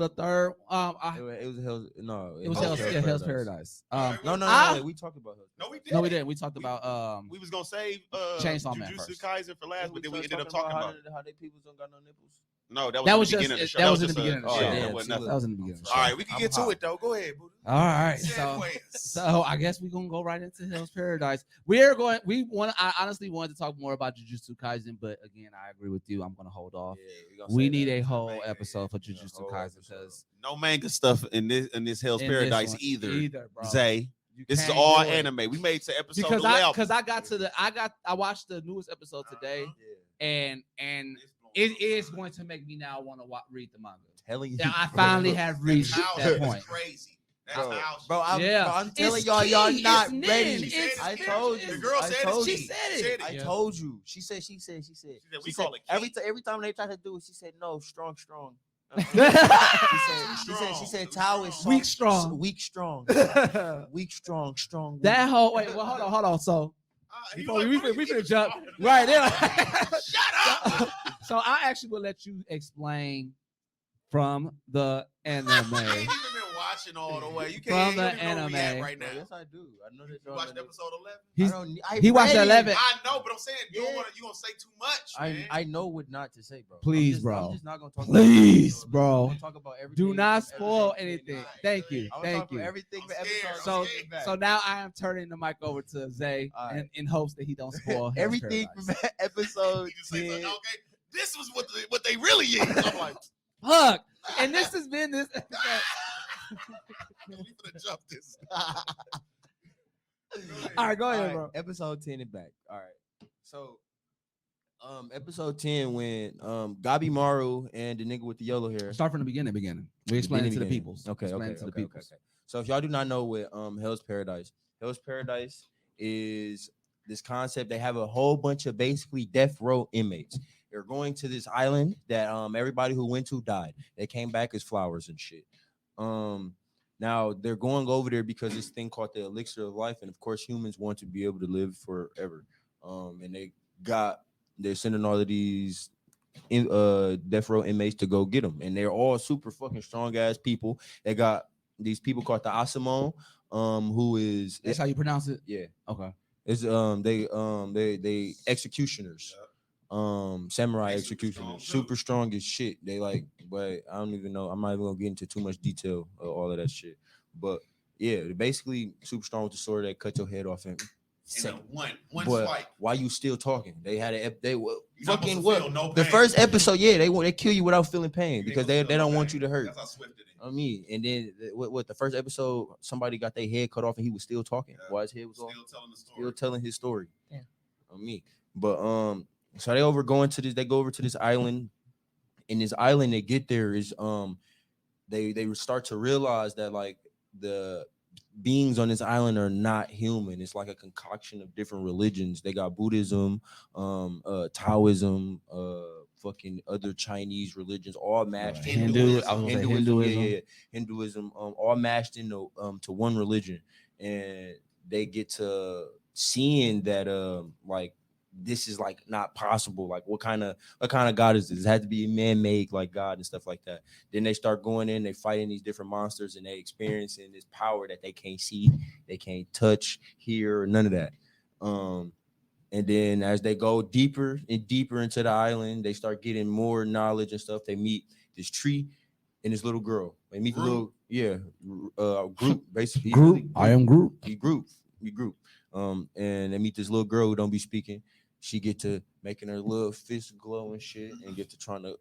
third, It was Hell's. No, it was Hell's Paradise. No. We talked about Hell's. No, we didn't. No, we didn't. We talked about we was gonna save Chainsaw Man Jujutsu first. Kaisen for last, but then we ended up talking about how they people don't got no nipples. No, that That was was in the beginning of the just show. that was in the just a- beginning of the oh, show. yeah, Yeah, it wasn't see, nothing. That was in the beginning. Of the show. All right, we can get to it though. Go ahead, Buddha. All right. Segues. So I guess we're gonna go right into Hell's Paradise. I honestly wanted to talk more about Jujutsu Kaisen, but again, I agree with you. I'm gonna hold off. We need a whole episode for Jujutsu Kaisen because no manga stuff in this Hell's in Paradise this one, either. bro. Zay, You this is can't all do it. anime. We made to episode because 11. I watched the newest episode today, and it is going to make me now want to read the manga. Telling you, Yeah, I finally have reached House that is point. crazy. That's the house. bro, I'm telling It's y'all, key. y'all It's not ninja. ready. It's I ninja. told you. The girl I said told it. you. She said it. I Yeah. told you. She said. we She call said it key. every time they try to do it, she said no, strong. She said Tao is soft, Weak strong. weak strong, weak strong, strong. That whole hold on. So He before was we like, what are you finna even jump talking right about? there. Shut up. So I actually will let you explain from the You ain't anime. even been watching all the way. You From can't the you don't even know where we at anime. right now. Yes, I do. I know that You y'all watched know episode 11? He watched read it. 11. I know, but I'm saying you Yeah. gonna say too much, man. I know what not to say, bro. Please, I'm bro. just not gonna talk. Please, about bro. I'm gonna talk about everything. Do not from spoil episode anything. 10. Thank you. I'm gonna Thank talk about you. everything I'm for scared. episode. So, I'm scared. so now I am turning the mic over to Zay All right. in hopes that he don't spoil Hell's everything Paradise. from episode You just say 10. something, okay, this was what they really is. I'm like, Look, and this has been this episode. we gonna jump this. All right, go ahead, All right, bro. episode 10 and back. All right. So episode 10 when Gabi Maru and the nigga with the yellow hair. Start from the beginning. We explain it to the Beginning. peoples. Okay, Explain okay, it to the okay, peoples. okay. So if y'all do not know what Hell's Paradise is this concept. They have a whole bunch of basically death row inmates. They're going to this island that everybody who went to died. They came back as flowers and shit. Now they're going over there because this thing called the elixir of life, and of course humans want to be able to live forever. And they're sending all of these death row inmates to go get them, and they're all super fucking strong ass people. They got these people called the Asimon, who is That's how you pronounce it. yeah, Okay. it's they executioners, samurai They super executioners, strong, too. super strong as shit. They like, but I don't even know. I'm not even gonna get into too much detail of all of that shit. But yeah, they're basically super strong with the sword that cut your head off and. In a one But swipe. why you still talking? They had they were You're not fucking supposed to what? feel no The pain. first episode, yeah, they kill you without feeling pain You ain't because supposed to they feel don't no want pain. you to hurt. That's how swift it is. I mean, and then what the first episode, somebody got their head cut off and he was still talking Yeah. while his head was off, Still telling the story. still telling his story. Yeah. On me. But so they go over to this island. In this island, they get there is they start to realize that like the beings on this island are not human. It's like a concoction of different religions. They got Buddhism, Taoism, fucking other Chinese religions, all mashed into Hinduism, all mashed into to one religion, and they get to seeing that like this is like not possible. Like what kind of God is this? It had to be a man-made like God and stuff like that. Then they start going in, they fighting these different monsters, and they experiencing this power that they can't see, they can't touch, hear, none of that. And then as they go deeper and deeper into the island, they start getting more knowledge and stuff. They meet this tree and this little girl. They meet the little group basically. I am Groot. You group. And they meet this little girl who don't be speaking. She get to making her little fist glow and shit, and get to trying to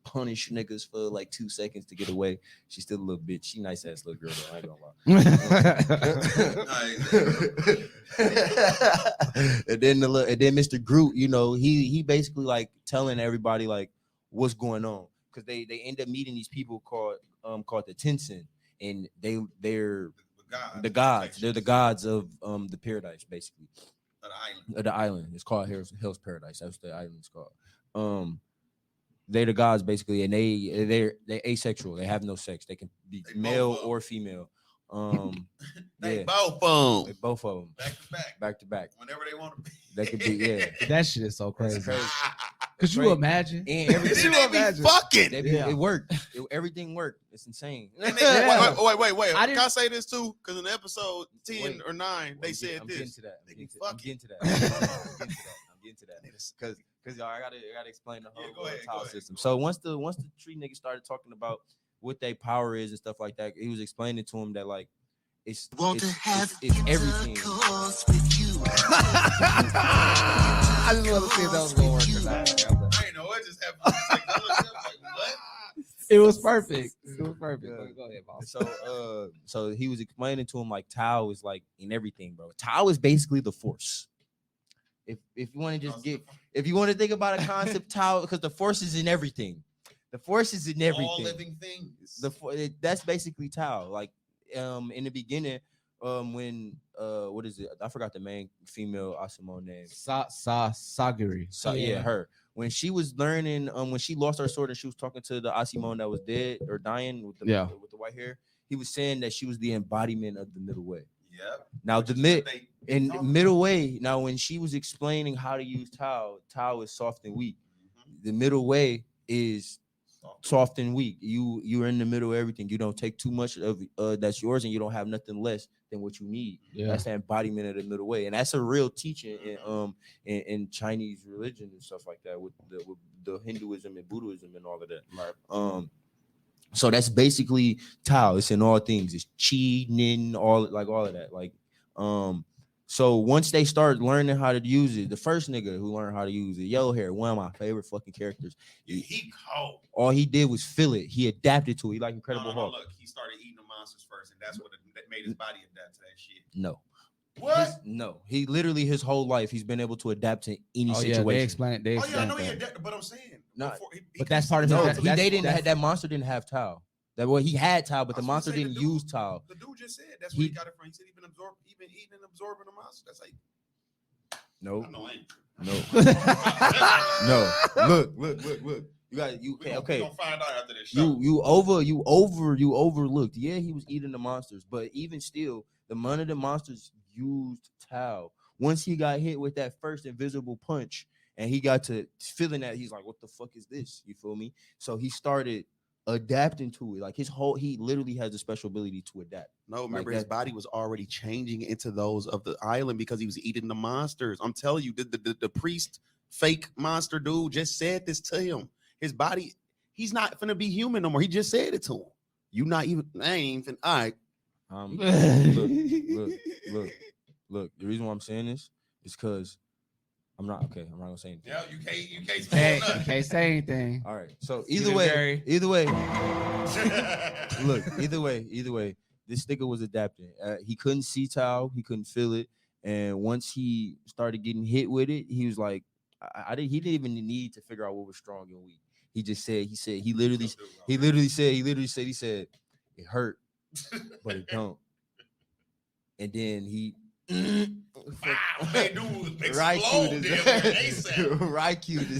punish niggas for like 2 seconds to get away. She's still a little bitch. She nice ass little girl though. I ain't gonna lie. And then Mr. Groot, you know, he basically like telling everybody like what's going on, because they end up meeting these people called the Tensin, and they're the gods. They're the gods of the paradise, basically. The island. It's called Hell's Paradise. That's what the island is called. They're the gods basically, and they're asexual. They have no sex. They can be male or female. They yeah. both of them. Back to back. Whenever they want to be. They could be, yeah. That shit is so crazy. Crazy. Could you imagine? And everything They be fucking. it worked. Everything worked. It's insane. Wait. I Can I say this too? Because in episode 10 or 9, they said this. I'm getting to that. They be I'm fucking. getting to that. I'm getting to that. Because y'all, I gotta explain the whole tile system. So once the tree nigga started talking about what their power is and stuff like that, he was explaining to him that like it's everything. I just want to see if that was gonna work or not. I ain't know. It just happened. What? It was perfect. It was perfect. Go ahead, boss. So he was explaining to him like Tao is like in everything, bro. Tao is basically the force. If you want to just if you want to think about a concept, Tao, because the force is in everything. The force is in everything. All living things. That's basically Tao. Like in the beginning, when what is it? I forgot the main female Asimo name. Sagiri. Yeah, her. When she was learning, when she lost her sword and she was talking to the Asimon that was dead or dying with the white hair, he was saying that she was the embodiment of the middle way. Yep. Now middle way. Now when she was explaining how to use Tao is soft and weak. Mm-hmm. The middle way is soft and weak. You're in the middle of everything. You don't take too much of that's yours, and you don't have nothing less than what you need. Yeah. That's the embodiment of the middle way, and that's a real teaching in Chinese religion and stuff like that with the Hinduism and Buddhism and all of that. Right. So that's basically Tao. It's in all things. It's Chi, Nin, all of that. Like, so once they start learning how to use it, the first nigga who learned how to use it, Yellow Hair, one of my favorite fucking characters. He cold. All he did was feel it. He adapted to it. He like Incredible Hulk. Look, he started eating the monsters first, and that's what made his body adapt to that shit. No. What? No. He literally his whole life he's been able to adapt to any situation. Yeah, they explain it. I know he adapted, but I'm saying. No, but that's part of it. That monster didn't have Tao. He had Tao, but the monster didn't use Tao. The dude just said that's where he got it from. He said he's been eating and absorbing the monster. That's like no. Look. Okay. We're gonna find out after this show. You overlooked. Yeah, he was eating the monsters, but even still, one of the monsters used Tao. Once he got hit with that first invisible punch, and he got to feeling that, he's like, "What the fuck is this?" You feel me? So he started adapting to it. Like he literally has a special ability to adapt. No, remember his body was already changing into those of the island because he was eating the monsters. I'm telling you, the priest, fake monster dude, just said this to him. His body, he's not gonna be human no more. He just said it to him. You not even. I ain't even. All right. Look. The reason why I'm saying this is because I'm not gonna say anything. Yeah, you can't say anything. All right. So either way. Look, either way, this nigga was adapting. He couldn't see Tao, he couldn't feel it, and once he started getting hit with it, he was like, he didn't even need to figure out what was strong and weak. He literally said it hurt, but it don't. And then he Raikyu'd.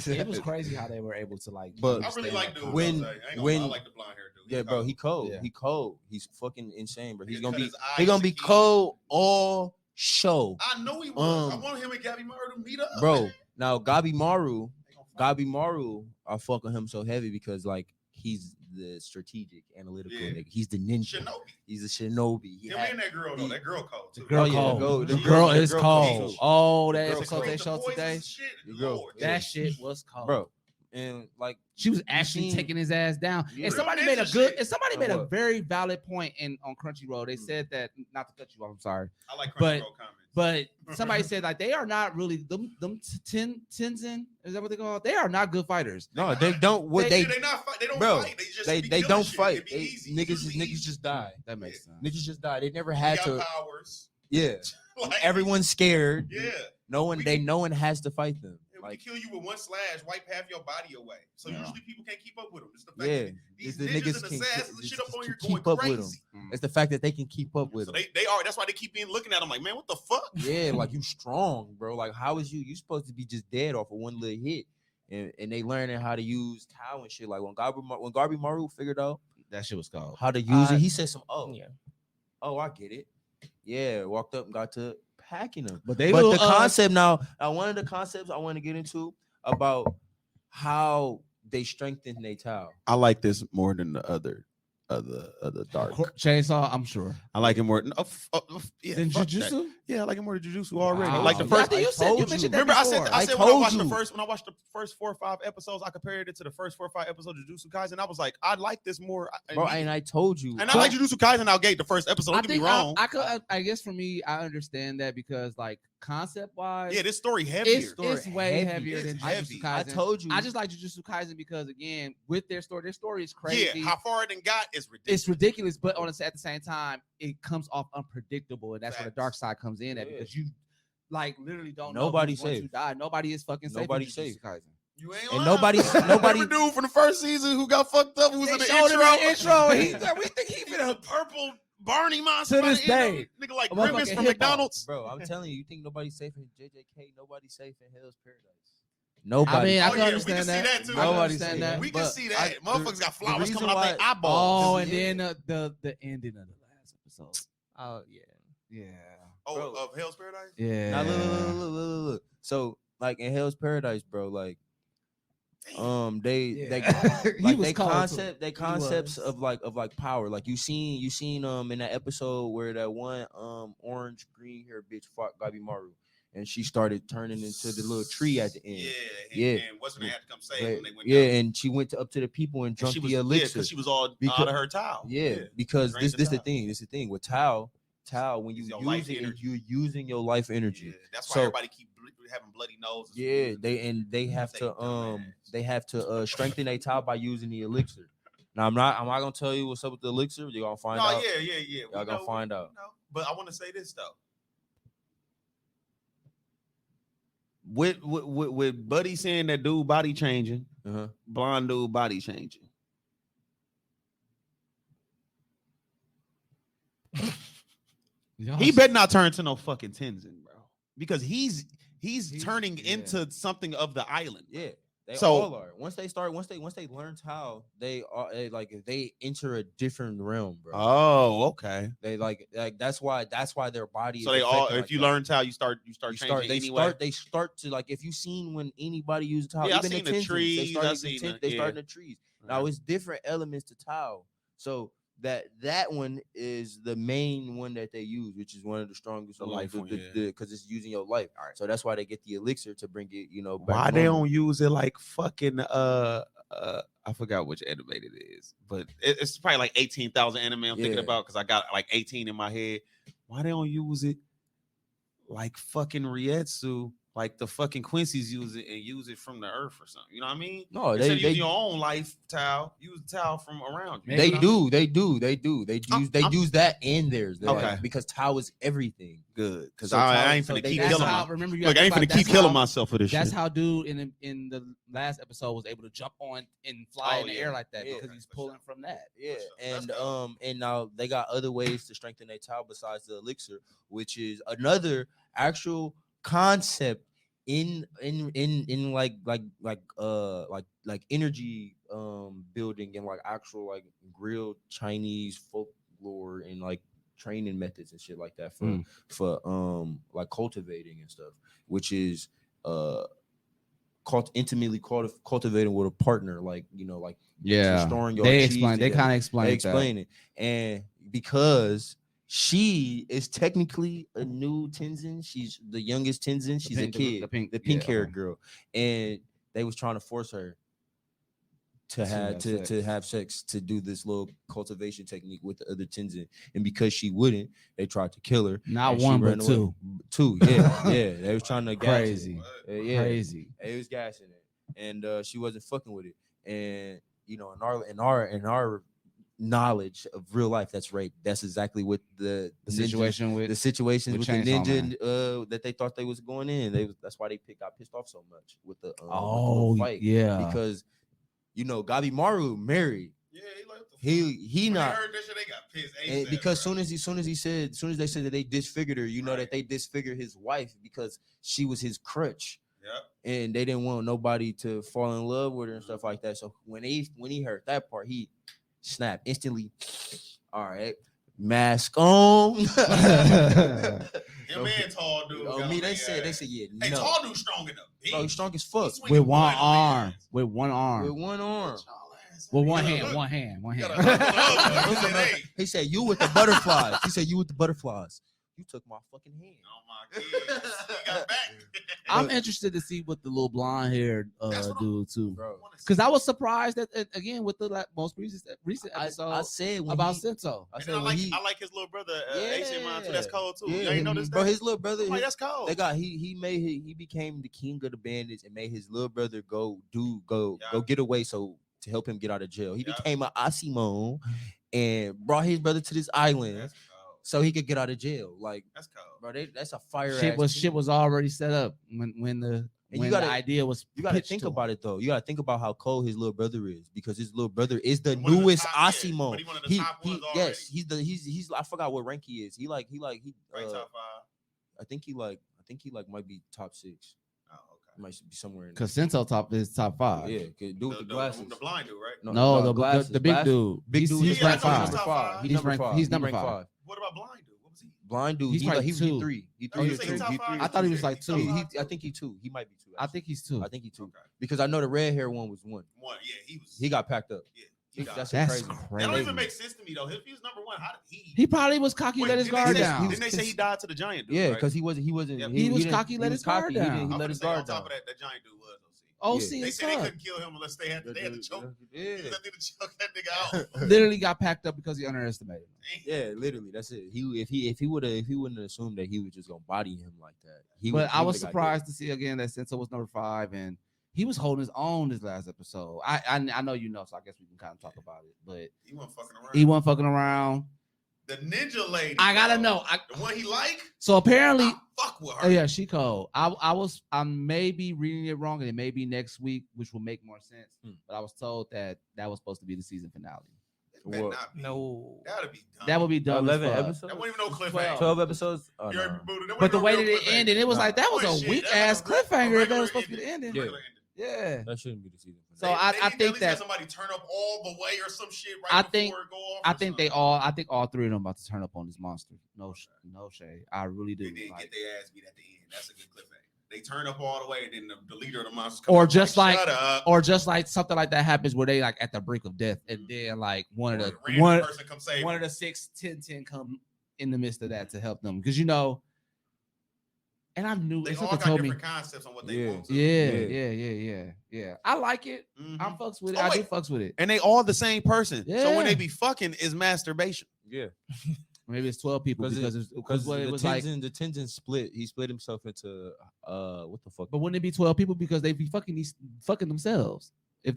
It was crazy how they were able to like. But I really like dude. I like the blonde hair dude. Yeah, bro, he cold. Yeah. He cold. He's fucking insane, bro. He's gonna be cold all show. I know he was. I wanted him and Gabby Maru to meet up, bro. Now Gabi Maru, I fuck with him so heavy because like he's the strategic, analytical nigga. He's the ninja. Shinobi. He's a shinobi. Him and that girl though. That girl cold too. The girl is cold. Oh, that episode they showed today. That shit was cold, bro. and like She was actually seen- taking his ass down. Yeah. And somebody Real made a ninja good. shit. And somebody Like made a what? very valid point on Crunchyroll. They Mm. said that, not to cut you off. I'm sorry, I like But- Crunchyroll comments. but somebody said like they are not really them Tenzin. Is that what they call? They are not good fighters. no, they don't. What They- they not fight. They don't bro, fight. They just they be they killing don't shit. fight. It be They, easy. niggas Usually niggas easy. just die. That makes sense. Niggas just die. They never They had got to. powers. Yeah, Like, everyone's scared. Yeah. No one. We They can- no one has to fight them. We Like can kill you with one slash, wipe half your body away. So Yeah. usually people can't keep up with them. It's the fact yeah, that these the ninjas niggas and can assassins and just shit up on here keep going up with them. crazy. It's the fact that they can keep up with So them. they are. That's why they keep being looking at them like, man, what the fuck? Yeah, like you strong, bro. Like how is you? You supposed to be just dead off of one little hit, and they learning how to use Tao and shit. Like when Garby Maru figured out That shit was called. how to use I- it, he said some Yeah. oh, I get it. Yeah, walked up and got to packing them. But they But will, the concept now, one of the concepts I want to get into about how they strengthen their Tao. I like this more than the other dark. Chainsaw. I'm sure. I like it more. Yeah, Then fuck that. Jujutsu. Yeah, I like it more than Jujutsu already. Wow. Like the Yeah, first. I think you I said told you you. mentioned that Remember, I before. said I when I told watched you. when I watched the first 4 or 5 episodes, I compared it to the first 4 or 5 episodes of Jujutsu Kaisen. I was like, I like this more. Bro, and I told you. And I like Jujutsu Kaisen out gate the first episode. Don't get me wrong. I guess for me, I understand that because like concept wise, Yeah, this story heavier. it's way heavy. heavier than It's Jujutsu heavy. I Kaisen. told you. I just like Jujutsu Kaisen because again, with their story is crazy. Yeah, how far it done got is ridiculous. It's ridiculous, but at the same time, it comes off unpredictable, and that's where the Facts. dark side comes in at Yeah. because you like literally don't Nobody's know who's going safe. to die. Nobody is fucking safe. in Nobody's Jujutsu safe. Kaisen. You ain't And lying. nobody- Remember dude from the first season who got fucked up, who was They in the showed him intro. in the intro, and we think He's he a finna. purple Barney monster To by this the end of day, it. Nigga like a Grimace motherfucking from hip-hop. McDonald's. Bro, I'm telling you, you think nobody's safe in JJK? Nobody's safe in Hell's Paradise. I Nobody. mean, I Oh, can yeah, we understand can see that. that, too. I can Nobody's understand safe. that. We can but see that. Motherfuckers got flowers reason coming out their why- eyeballs. Oh, Yeah. and then the ending of the last episode. Oh yeah. Yeah. Bro. Of Hell's Paradise? Yeah. Now look. So like in Hell's Paradise, bro, like they He like was they cold, concept too. they He concepts was. of like power. Like you seen in that episode where that one orange green hair bitch fought Gabi Maru and she started turning into the little tree at the end. Yeah. Yeah. And wasn't had to come save But- when they went yeah, down. and she went up to the people and And drunk she the was, elixir. because she was all Because- out of her towel. Yeah, because Drained this the the thing. This is the thing with Tao. When you It's your life use it, energy. you're using your life energy. Yeah, that's why So- everybody keep having bloody noses. Yeah, they have Say to dumbass. strengthen their Tao by using the elixir. Now I'm not gonna tell you what's up with the elixir. You're gonna find No, out. yeah. Y'all We gonna know, find we out. know. But I want to say this though. With Buddy saying that dude body changing, Uh-huh. blonde dude body changing. He better not turn to no fucking Tenzin, bro, because he's turning yeah. into something of the island. Yeah, they So- all are. Once they learn Tao, they are like they enter a different realm, bro. Oh, okay. They like that's why their body. So is they all, affected if like you that. learn Tao, you start changing anyway. They start to like if you seen when anybody uses Tao, Yeah, I even seen the the Tenzins, trees, they start I in the seen ten- the- they yeah. start in the trees. Now it's different elements to Tao. So that one is the main one that they use, which is one of the strongest The ones, life one, yeah. because it's using your life. All right. So that's why they get the elixir to bring it, back Why they normal. don't use it like fucking I forgot which anime it is, but it's probably like 18,000 anime I'm thinking Yeah. about because I got like 18 in my head. Why they don't use it like fucking Rietsu, like the fucking Quincy's use it and use it from the earth or something? You know what I mean? No, Instead they of using your own life towel, use the towel from around you. They Maybe. do. They I'm- use that in theirs. They're Okay. like, because Tao is everything. Good, because So I Tao- ain't so finna they- keep that's killing how- myself. Remember, you Look, I ain't gotta finna think keep about killing that's how- myself for this That's shit. how dude in the last episode was able to jump on and fly Oh, in the yeah. air like that Yeah. because he's For pulling sure. from that. Yeah, sure. That's and dope. and now they got other ways to strengthen their Tao besides the elixir, which is another actual concept in like energy building and like actual like real Chinese folklore and like training methods and shit like that for like cultivating and stuff, which is intimately cultivating with a partner, like storing your They cheese explain. They together. kind of explain. They explain it, and because she is technically a new Tenzin, she's the youngest Tenzin. She's a kid, the pink yeah, haired okay. girl, and they was trying to force her to As soon as have sex, to do this little cultivation technique with the other tenzin, and because she wouldn't, they tried to kill her. Not and she one, ran but away. Two, yeah, they was trying to gas Crazy. it. Yeah, Crazy. it was gassing it, and she wasn't fucking with it. And you know, in our knowledge of real life, that's rape. That's exactly what the situation with the situations with with the Chainsaw ninja that they thought they was going in. That's why they got pissed off so much with the oh little fight. yeah, Because you know Gabimaru married. Yeah, he like He when not. they heard that shit, they got pissed. And ASAP, because bro. soon as they said that they disfigured her, you know Right. that they disfigured his wife because she was his crutch, Yep. and they didn't want nobody to fall in love with her and stuff like that. So when he heard that part, he snapped instantly. All right, mask on. Your man tall dude. Oh, got me, a they big said ass. yeah, Hey, no. tall dude strong enough. Bro, he's strong as fuck. with one arm, with one arm, With one arm. with one You hand, gotta one hand, one You hand. gotta hustle up. Hey, He said, "You with the butterflies." He said, "You with the butterflies." You took my fucking hand. oh my kids. He got back. I'm interested to see what the little blonde haired That's what I'm- dude too, Bro, because I was surprised that again with the most recent episode I said when about he, Sento. I And said I when like he, I like his little brother, Asian man too. That's cold too. Yeah, You ain't noticed bro, that? his little brother. I'm like, that's cold. They got he became the king of the bandits and made his little brother go Yeah. get away to help him get out of jail. He Yeah. became an Asimo and brought his brother to this island That's cold. so he could get out of jail. Like, That's cold. bro, that's a fire. Shit was already set up when the idea was. You gotta pitched think to him. about it though. You gotta think about how cold his little brother is because his little brother is the One of the newest top- yeah, Asimo. but he one of the top ones yes, already. he's I forgot what rank he is. He Right, top 5. I think he might be top 6. Oh, okay. He might be somewhere in Because Sento is top 5. yeah, dude with the glasses. The blind dude, right? No, the glasses. big dude. Big He's dude. he's Yeah, I ranked know he's 5. top five. He's number 5. What about blind dude? What was he? Blind dude. He's He ranked he 2. 3. He Oh, 3 you or say 2. he top He five? 3 I thought he was like He's 2. top He, five, I too? think he 2. He might be 2. I think he's 2. I think he 2 Okay. because I know the red hair one was 1. One. Yeah, he was. He got packed up. Yeah, he got. That's That's crazy. crazy. That don't even make sense to me though. If he was number 1, how did he? He probably was cocky, Wait, let his didn't they guard say- down. Didn't they say he died to the giant dude? Yeah, right? because he wasn't. Yep. He was didn't- cocky, let his guard He down. didn't. He I'm let gonna his say on guard top down. of that OC giant dude was is They said they tough. couldn't kill him unless they had to choke. Yeah. They had to choke that nigga out. Literally got packed up because he underestimated him. Yeah, literally. That's it. If he wouldn't have assumed that he was just gonna body him like that. But I was would've got surprised to see again that Sento was number 5 and he was holding his own this last episode. I know you know, so I guess we can kind of talk about it. But He wasn't fucking around. he wasn't fucking around. The ninja lady. I gotta bro. know. The one he like. So apparently, I fuck with her. oh yeah, she cold. I may be reading it wrong, and it may be next week, which will make more sense. But I was told that was supposed to be the season finale. It better What? not be. No. That'd be dumb. That would be dumb. 11 as fuck. episodes. That wasn't even no cliffhanger. 12 episodes. Oh, You heard no. me, Buddha. That But the wasn't way no that real it cliffhanger. ended, it was like that was a Bullshit. weak That's ass like a cliffhanger if that regular was supposed to be the ending. ending. Yeah. Regular ending. Yeah. That shouldn't be the season. So They- I they need to at think least that have somebody turn up all the way or some shit right I before think- it go off. I or think something. I think all 3 of them about to turn up on this monster. No shade. I really do. They didn't Like- get their ass beat at the end. That's a good cliffhanger. They turn up all the way, and then the leader of the monsters comes Or up just like- shut up. or just like something like that happens where they like at the brink of death, and then like one of Or a the random one person come save one them. of the 6-10 come in the midst of that to help them, because you know. And I knew They all something got told me. different concepts on what they Yeah. want to. Yeah. I like it. Mhm. I fucks with it. Oh, I do wait. fucks with it. And they all the same person. So Yeah. when they be fucking is masturbation. Yeah, Maybe it's 12 people because what it was like. the Tenzin split. He split himself into what the fuck? But wouldn't it be 12 people because they be fucking themselves? If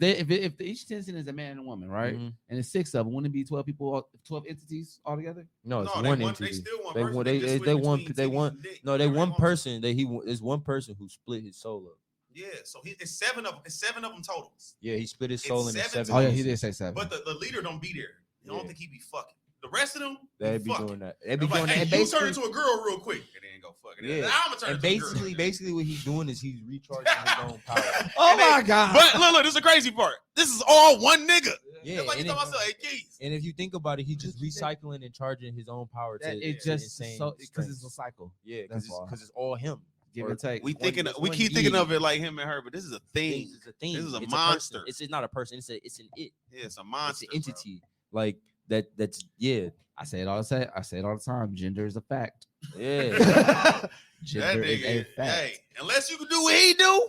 each Tenzin is a man and a woman, right? Mhm. And it's 6 of them, wouldn't it be 12 people, 12 entities altogether? No, it's No, one they entity. still one They person. want- They they- just they switch want- between they titties want- and dick. No, they Whatever one want. person that is one person who split his soul up. Yeah, so it's 7 of them. It's 7 of them total. Yeah, he split his It's soul into 7 7. Oh yeah, he pieces. did say 7. But the leader don't be there. I don't Yeah. think he be fucking. The rest of them, They be fucking. doing that. They be It's like, doing hey, that. And you turn basically, into a girl real quick, and then go fucking. Yeah. Now I'm gonna turn and into a girl. basically, what he's doing is he's recharging his own power. Oh And they- my god! But look, this is the crazy part. This is all one nigga. Yeah, It's like you and, talking about, hey, keys. and if you think about it, he's just recycling and charging his own power to That it to just insane so because strength. it's a cycle. Yeah, That's all. because it's all him. Give Or and take. We one- thinking, it's we one keep thinking E. of it like him and her, but this is a thing. It's a thing. This is a It's monster. person. It's not a person. It's an it. Yeah, it's a It's monster. an entity. Like that. That's yeah. I say it all the time. Gender is a fact. Yeah. That Gender is a nigga, fact. hey, unless you can do what he do,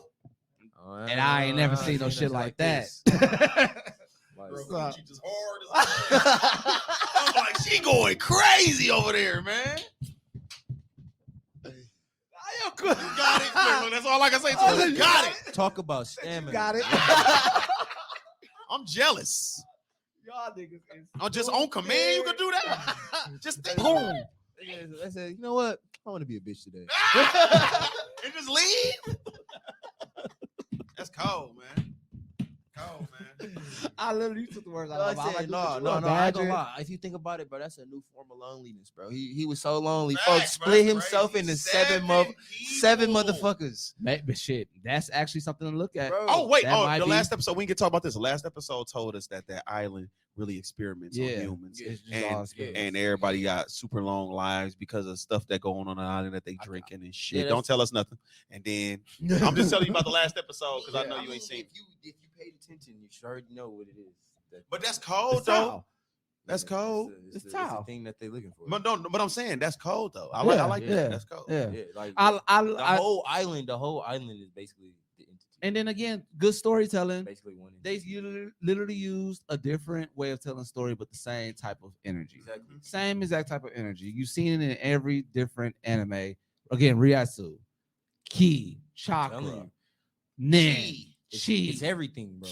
And I ain't never seen no shit like that. Girl, Gucci just hard as I'm like, she going crazy over there, man. You got it. Look, that's all I can say. So you got it. Talk about stamina. Got it. I'm jealous. Y'all niggas I'm just on command. You can do that. Just think. Boom. I said, you know what? I want to be a bitch today. And just leave. That's cold, man. Cold, man. I literally took the words out I of my mouth. said, no, I ain't gonna lie. If you think about it, bro, that's a new form of loneliness, bro. He was so lonely. Facts, Folks bro, split that's himself crazy. into people. seven motherfuckers. But shit, that's actually something to look at. Bro. Oh, wait. That Oh, might the be- last episode, we can talk about this. The last episode told us that island really experiments on humans. It's just all experience. And everybody got super long lives because of stuff that going on the island that they drinking and shit. Yeah, Don't tell us nothing. And then I'm just telling you about the last episode because I know you ain't seen. If you paid attention, you should already know what it is. But that's cold It's though. tough. That's cold. It's the tough. thing that they're looking for. But I'm saying that's cold though. I Yeah, like yeah, that. That's cold. Yeah. Yeah, like I the whole island is basically the entity. and then again, good storytelling. Basically one They literally used a different way of telling story, but the same type of energy. Exactly. Same exact type of energy. You've seen it in every different anime. Again, Ryasu, Ki, telling Chakra, you. Nen, It's Chi. everything, bro.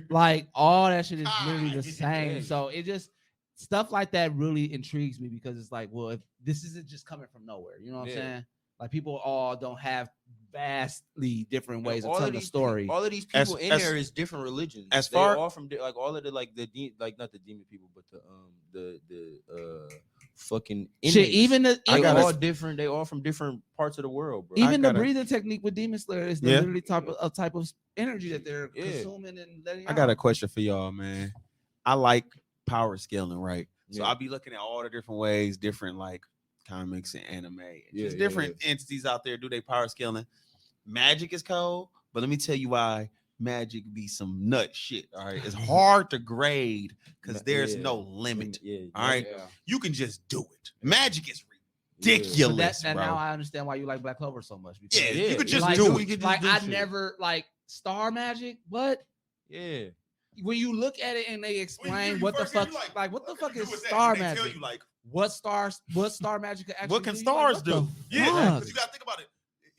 Like all that shit is literally the God. same. Yeah. So it just stuff like that really intrigues me because it's like, well, if this isn't just coming from nowhere, you know what I'm Yeah. saying? Like people all don't have vastly different ways of All telling a these story. All of these As- people in as- there is different religions. as They far- all from like all of the like not the demon people, but the fucking Shit, inmates. even the They gotta- all different. They all from different parts of the world, bro. even the gotta- breathing technique with Demon Slayer is the Yeah. literally type of energy that they're Yeah. consuming and letting I out. got a question for y'all, man. I like power scaling, right? So Yeah. I'll be looking at all the different ways, different like comics and anime, and Yeah, just yeah, different entities out there do they power scaling. Magic is cold, but let me tell you why magic be some nut shit. All right, it's hard to grade because there's Yeah. no limit. Yeah. All right, Yeah. you can just do it. Magic is But ridiculous, that bro. now I understand why you like Black Clover so much. Yeah, Yeah, you could just like, do you it. could just Like do I shit. never like Star Magic, but Yeah. when you look at it and they explain you what the first hear, fuck, you like what the fuck do is with that? Star And they tell Magic? you, like, What star magic could actually what can do? stars You're like, do? what the Yeah, fuck? because you gotta think about it.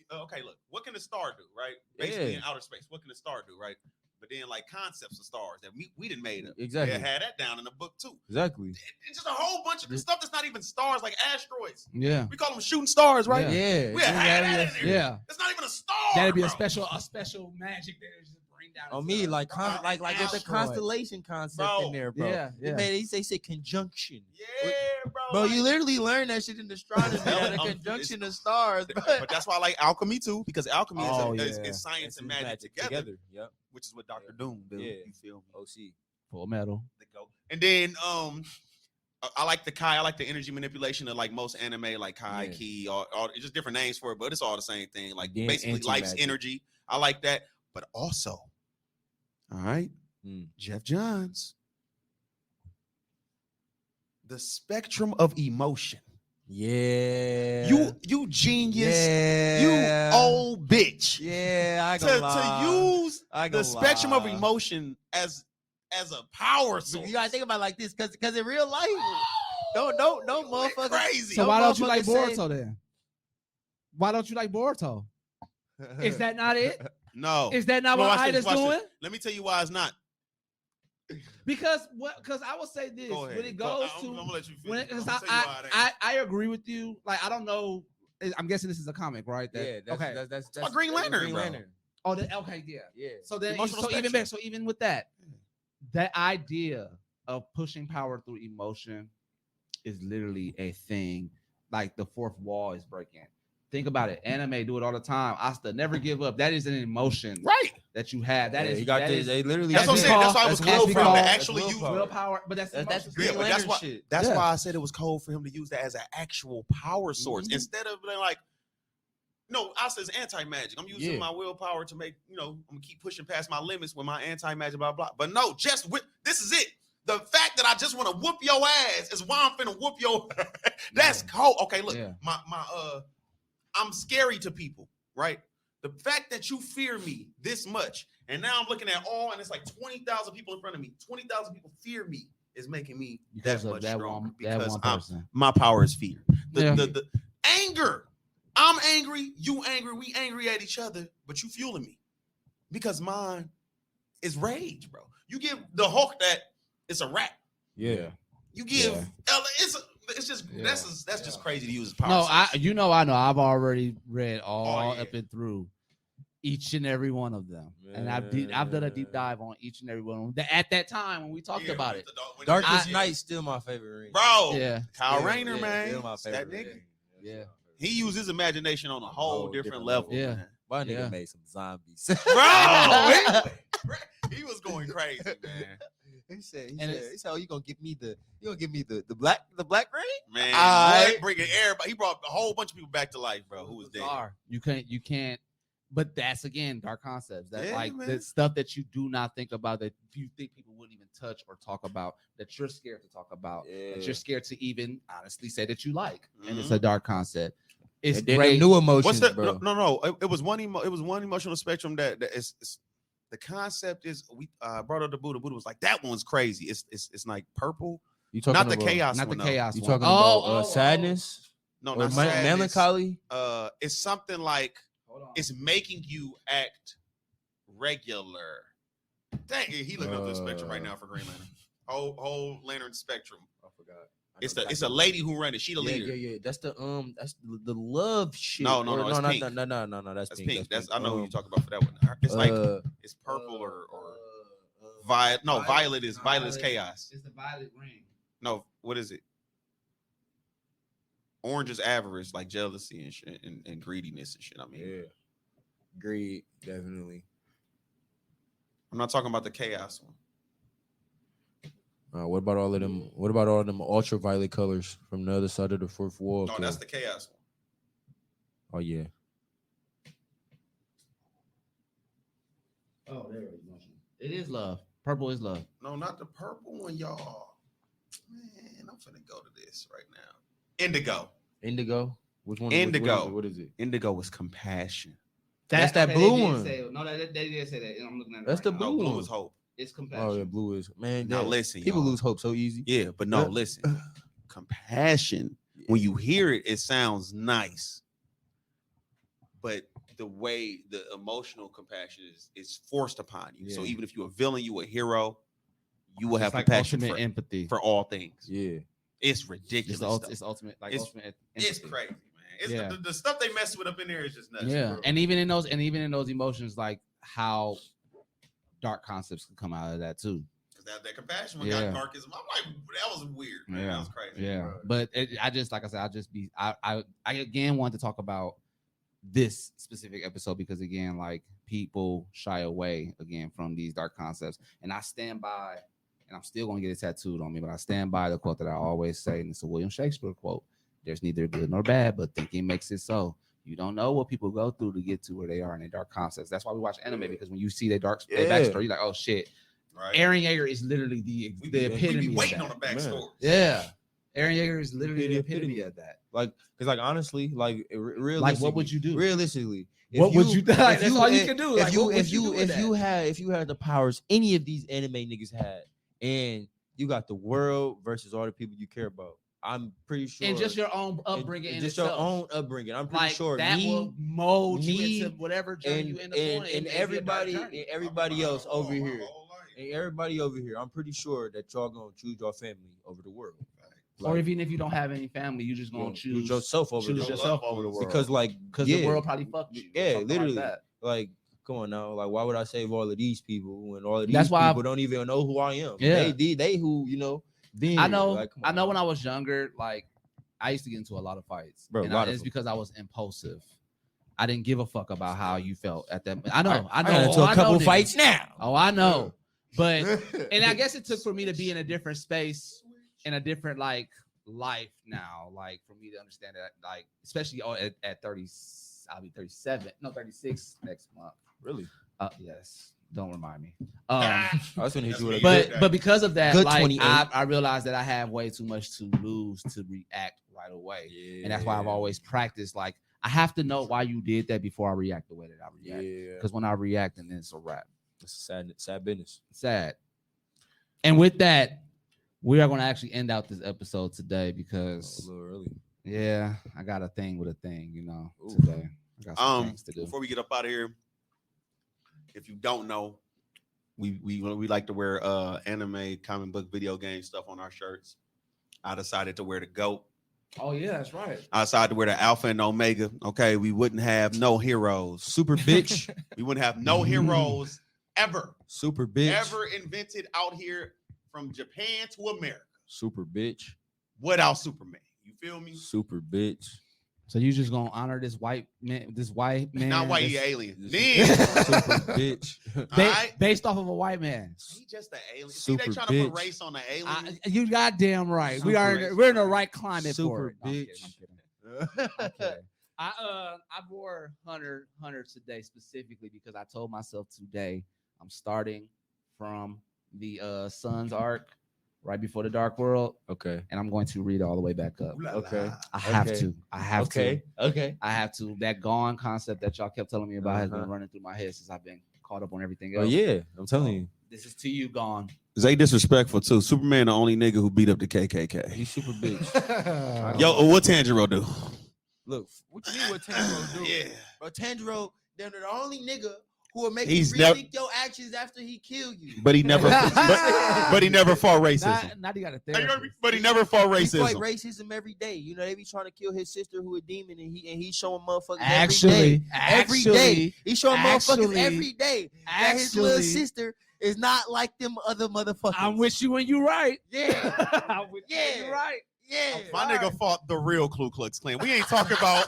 Okay, look, what can a star do, right? Basically Yeah. in outer space, what can a star do, right? But then like concepts of stars that we didn't made up. Exactly. They had that down in the book too. Exactly. It's just a whole bunch of stuff that's not even stars, like asteroids. Yeah, We call them shooting stars, right? Yeah. We had that in there. yeah. It's not even a star. That'd be a bro. special magic that is just bring down. On into me, the- like with the asteroid. constellation concept Bro. in there, bro. Yeah, yeah. They say conjunction. Yeah, bro. Bro, like- you literally learn that shit in astronomy. that a I'm- conjunction of stars, bro. but that's why I like alchemy too, because alchemy Oh, is yeah. science and magic together, Yep. which is what Dr. Doom do. Yeah. You feel me? OC. Full Metal. The go. And then I like the Kai. I like the energy manipulation of like most anime, like Kai, Yeah. Ki, all it's just different names for it, but it's all the same thing. Like Yeah, basically life's anti-magic. energy. I like that, but also, all right, Jeff Johns, the spectrum of emotion. Yeah. You genius. Yeah. You old bitch. Yeah, I To, gonna lie. to use I the gonna spectrum of lie. emotion as a power source. You gotta think about it like this, because in real life, don't You went motherfuckers. crazy. So No why don't you like motherfucker say- Boruto then? Why don't you like Boruto? Is that not it? No. Is that not Well, what watch this, Ida's watch this. doing? Let me tell you why it's not. Because I will say this Go ahead. when it goes I'm to gonna let you when finish. because I'm gonna tell you why it ain't. I agree with you. Like I don't know. I'm guessing this is a comic, right? That- Yeah, that's, okay. that's my Green Lantern, bro. Oh, okay, yeah. Yeah. So then, Emotional so even spectrum. better. So even with that, that idea of pushing power through emotion is literally a thing. Like the fourth wall is breaking. Think about it. Anime do it all the time. Asta, never give up. That is an emotion Right. that you have. That Yeah, is you got that this. is They literally. That's what I'm we saying. call- That's why it was that's cold we for him call- to that's actually use. willpower. willpower, but that's That's emotion. Green Yeah, but that's Lantern why shit. that's Yeah. why I said it was cold for him to use that as an actual power source Mhm. instead of being like, no, I said it's anti-magic. I'm using Yeah. my willpower to make, I'm gonna keep pushing past my limits with my anti-magic, blah blah. But no, just this is it. The fact that I just want to whoop your ass is why I'm finna whoop your. That's cold. Okay, look, Yeah. my I'm scary to people, right? The fact that you fear me this much, and now I'm looking at and it's like 20,000 people in front of me. 20,000 people fear me is making me because that of much that stronger. one person. My power is fear. Yeah. The anger. I'm angry. You angry. We angry at each other, but you fueling me because mine is rage, bro. You give the Hulk that it's a rap. Yeah. You give it's just that's just crazy to use as power. No, source. I know. I've already read all yeah. up and through each and every one of them, and I've done a deep dive on each and every one of them. At that time when we talked about it, Darkest Night still my favorite ring. bro. Yeah, Kyle Still- Rayner, man. Still my That favorite nigga. ring. Yeah. He used his imagination on a whole different level. Yeah. Man. My nigga Yeah. made some zombies. Bro, he was going crazy, man. He said, "Oh, you gonna give me the black ring?" Man, Aight. boy, bringing everybody. He brought a whole bunch of people back to life, bro. Who was dead? You can't. But that's again dark concepts. That's Yeah, like man. the stuff that you do not think about, that you think people wouldn't even touch or talk about, that you're scared to talk about, that you're scared to even honestly say that you like, and it's a dark concept. It's And then great. new emotions, What's the bro. no? It was one. It was one emotional spectrum that is. The concept is we brought up the Buddha. Buddha was like, that one's crazy. It's like purple. You talking Not the about, chaos. not the one, chaos. You one. talking about sadness? No, Or not sadness. melancholy? It's something like Hold on. it's making you act regular. Dang, he looking up the spectrum right now for Green Lantern. Whole Lantern spectrum. I forgot. It's a lady who ran it. She the leader. Yeah. That's the love shit. No, it's pink. No. That's pink. That's I know who you talking about for that one. It's like it's purple or violet. No, violet is chaos. It's the violet ring. No, what is it? Orange is avarice, like jealousy and shit, and greediness and shit. I mean, Yeah, greed, definitely. I'm not talking about the chaos one. What about all of them? What about all of them ultraviolet colors from the other side of the fourth wall? No, that's the chaos one. Oh yeah. Oh, there it is. It is love. Purple is love. No, not the purple one, y'all. Man, I'm finna go to this right now. Indigo. Which one? Indigo. What is it? Indigo was compassion. That's that blue one. No, they did say that. I'm looking at it. That's the now. blue No, blue one. is hope. It's compassion. Oh yeah, blue is man. Now that- listen, people y'all. lose hope so easy. Yeah, but no, listen. Compassion. When you hear it, it sounds nice. But the way the emotional compassion is forced upon you. So Yeah. even if you're a villain, you a hero, you will have It's like compassion ultimate empathy. for all things. Yeah. It's ridiculous. It's ultimate, like It's- ultimate It's empathy. crazy, man. It's Yeah. the stuff they mess with up in there is just nuts. Yeah, bro. and even in those emotions, like how dark concepts can come out of that too. That compassion one Yeah. got darkism. I'm like, that was weird, man. Yeah. That was crazy. Yeah, but I again want to talk about this specific episode because again, like people shy away again from these dark concepts, and I stand by, and I'm still gonna get it tattooed on me, but I stand by the quote that I always say, and it's a William Shakespeare quote: "There's neither good nor bad, but thinking makes it so." You don't know what people go through to get to where they are in their dark concepts. That's why we watch anime, because when you see their their backstory, you're like, oh shit. Right. Aaron Yeager is literally the We epitome be waiting of on that. the backstory. Yeah. Aaron Yeager is literally the epitome of that. Like, cause like honestly, like realistically, Like, what would you do? Realistically, What would you do? Like, that's all you can do. Like, what would if you do with if you had the powers any of these anime niggas had, and you got the world versus all the people you care about, I'm pretty sure. And just your own and- upbringing, and in just itself. your own upbringing. I'm pretty like sure that will mold you me, into whatever journey you end up on. and It may be a dark everybody journey. and everybody else over My here. whole life. And everybody over here, I'm pretty sure that y'all gonna choose your family over the world. Or even if you don't have any family, you just gonna choose yourself over choose the yourself world. over the world. Because like the world probably fucked you. or Yeah, something literally. Like that. Like, come on now. Like, why would I save all of these people when all of these That's why people don't even know who I am? Yeah. They who, you know, then I know. like, come I on know now. when I was younger, like I used to get into a lot of fights, Bro, and a lot of it's them. because I was impulsive. I didn't give a fuck about how you felt at that. I know. I know. got into Oh, a I couple know, fights niggas. now. Oh, I know. But and I guess it took for me to be in a different space, in a different like life now, like for me to understand that, like especially at 30, I'll be 37, no 36 next month. Really? Yes. Don't remind me. I was gonna hit you with a But because of that, Good like 28. I realized that I have way too much to lose to react right away, and that's why I've always practiced. Like I have to know why you did that before I react the way that I react. Yeah, Because when I react, and then it's a wrap. it's sad business. Sad. And with that, we are going to actually end out this episode today because A little early. yeah, I got a thing with a thing, Ooh. today. I got some things to do. Before we get up out of here, if you don't know, we like to wear anime, comic book, video game stuff on our shirts. I decided to wear the GOAT. Oh yeah, that's right. I decided to wear the Alpha and Omega. Okay, we wouldn't have no heroes. Super bitch. We wouldn't have no heroes ever. Super bitch. Ever invented out here from Japan to America Super bitch. without Superman. You feel me? Super bitch. So you just gonna honor this white man? Not white, he that's- alien. Super Then, bitch. alright? based off of a white man. He just an alien. See, they Super trying to put bitch. race on the alien. You goddamn right. Super We're in the right climate for Super it. No, I'm kidding, bitch. I'm kidding. I wore Hunter today specifically because I told myself today I'm starting from the Sun's arc right before the Dark World, Okay. and I'm going to read it all the way back up. Ooh la Okay. la. I have Okay. to. I have to. Okay. I have to. That gone concept that y'all kept telling me about has been Uh-huh. running through my head since I've been caught up on everything Oh else. yeah, I'm telling you. This is to you, Gone. Zay disrespectful too. Superman the only nigga who beat up the KKK. You super bitch. Yo, what Tanjiro do? Look, what you mean what Tanjiro do? Yeah. Bro, Tanjiro, they're the only nigga who will make He's you never- rethink your actions after he kill you. But he never but he never fought racism. Now you got a You heard me? therapist. But he never fought He fight racism. racism every day. You know, they be trying to kill his sister who a demon, and he's showing motherfuckers Actually, every day. He's showing motherfuckers actually- every day that his little actually- sister is not like them other motherfuckers. I'm with you when you right. Yeah, I'm with you when Yeah. you right. yeah. My nigga fought the real Ku Klux Klan. We ain't talking about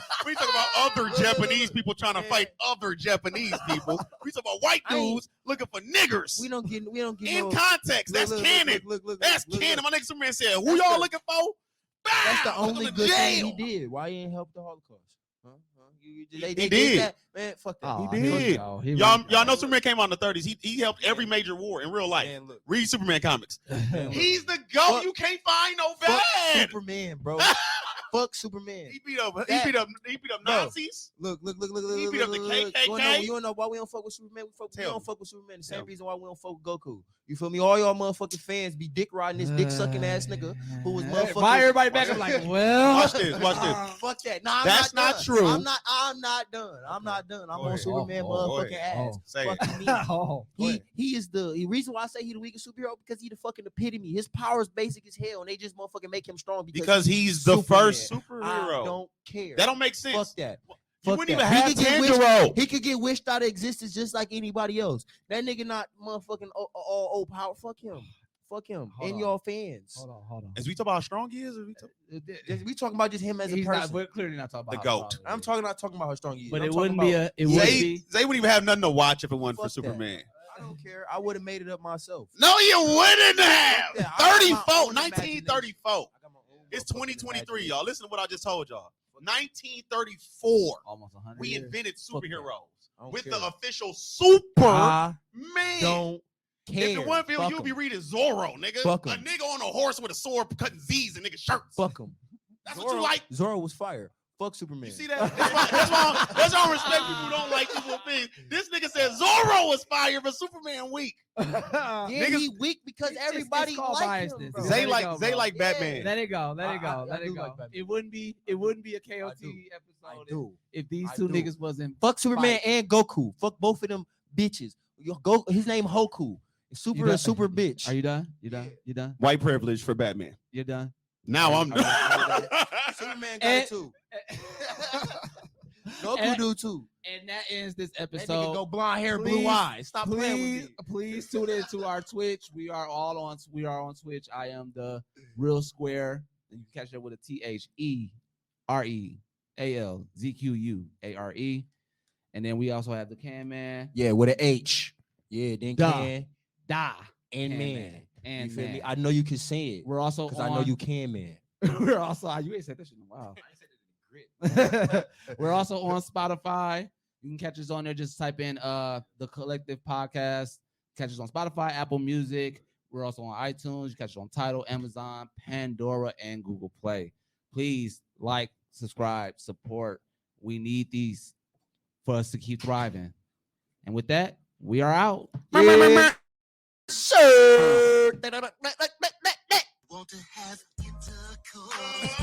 other Japanese people trying to fight other Japanese people. We talking about white I ain't- dudes looking for niggers. We don't get In no. context, that's Look, canon. look, That's look, canon. look. My nigga Superman said, "Who That's y'all the- looking for?" That's the Bow! only To good thing he jail. did. Why he ain't help the Holocaust? Huh? They He did did. that, man. Fuck that. Oh, He here we did. go. Here we Y'all go. know Superman came out in the 30s. He helped every major war in real life. Man, look. Read Superman comics. Man, look. He's the GOAT. Fuck- You can't find no Fuck bad. Superman, bro. Fuck Superman. He beat up That- Bro. Nazis. Look. He look, beat up the look. KKK. You don't know why we don't fuck with Superman. We Tell don't me. fuck with Superman. The same Tell me. reason why we don't fuck with Goku. You feel me? All y'all motherfucking fans be dick riding this dick sucking ass nigga who was motherfucking. Why everybody back? I'm like, well, Watch this. Watch this. Fuck that. Nah, I'm That's not not done. true. I'm not done. I'm not done. I'm Go on ahead. Superman Oh, motherfucking ahead. ass. Say Fuck it. you mean? oh, He is the reason why I say he the weakest superhero because he the fucking epitome. His power is basic as hell, and they just motherfucking make him strong Because he's the Superman. first I superhero. don't care. That don't make sense. Fuck that. You Fuck wouldn't that. even He have could get wished- Tanjiro. He could get wished out of existence just like anybody else. That nigga not motherfucking all power. Fuck him. Fuck him. Hold And on. y'all fans. hold on. As we talk about how strong he is, or we talk- We talking about just him as a He's person. not, we're clearly not talking The about how GOAT. strong he I'm is. not talking about how strong he is. But I'm it talking wouldn't be about- a. It wouldn't Zay, be. Zay wouldn't even have nothing to watch if it wasn't for Fuck that. Superman. I don't care. I would have made it up myself. No, you wouldn't have. Yeah, I got my 34, own 1934. I got my own It's motherfucking 2023, imagination. y'all. Listen to what I just told y'all. 1934. Almost 100 We years. invented Fuck that. superheroes I don't with care. the official Superman. I don't care. If it wasn't for him, Fuck you'll be 'em. reading Zorro, nigga. Fuck A 'em. nigga on a horse with a sword cutting Z's in niggas' shirts. Fuck him. That's what you like. Zorro was fire. Fuck Superman. You see that? That's why I don't respect people who don't like people with things. This nigga said Zorro was fire, but Superman weak. Yeah, Niggas- he weak because It's everybody called like him, biasness. bro. There Zay you like go, Zay bro. like Yeah. Batman. Let it go. Let it go. I Let do it go. like Batman. It wouldn't be. It wouldn't be a KOT I episode do. if these I two do. niggas wasn't. Fuck Superman Fight. and Goku. Fuck both of them bitches. Go. His name Hoku. Super done? a super bitch. Are you done? You done? You done? White privilege for Batman. You're done. Now I'm Are you- Superman got And- it too. Goku and- do too. And that ends this That nigga episode. go blonde hair, please- blue eyes. Stop playing Please, with me. please tune in to our Twitch. We are on Twitch. I am the Real Square. And you can catch that with a TheRealZquare. And then we also have the Can Man, Yeah, with an H. Yeah, then Duh. can Da, and Can man. and You feel man. me? I know you can say it We're also because on. I know you can, man. We're also. You ain't said that shit in a while. We're also on Spotify. You can catch us on there. Just type in the Collective Podcast. Catch us on Spotify, Apple Music. We're also on iTunes. You catch us on Tidal, Amazon, Pandora, and Google Play. Please like, subscribe, support. We need these for us to keep thriving. And with that, we are out. Yeah. Sure. Want to have intercourse.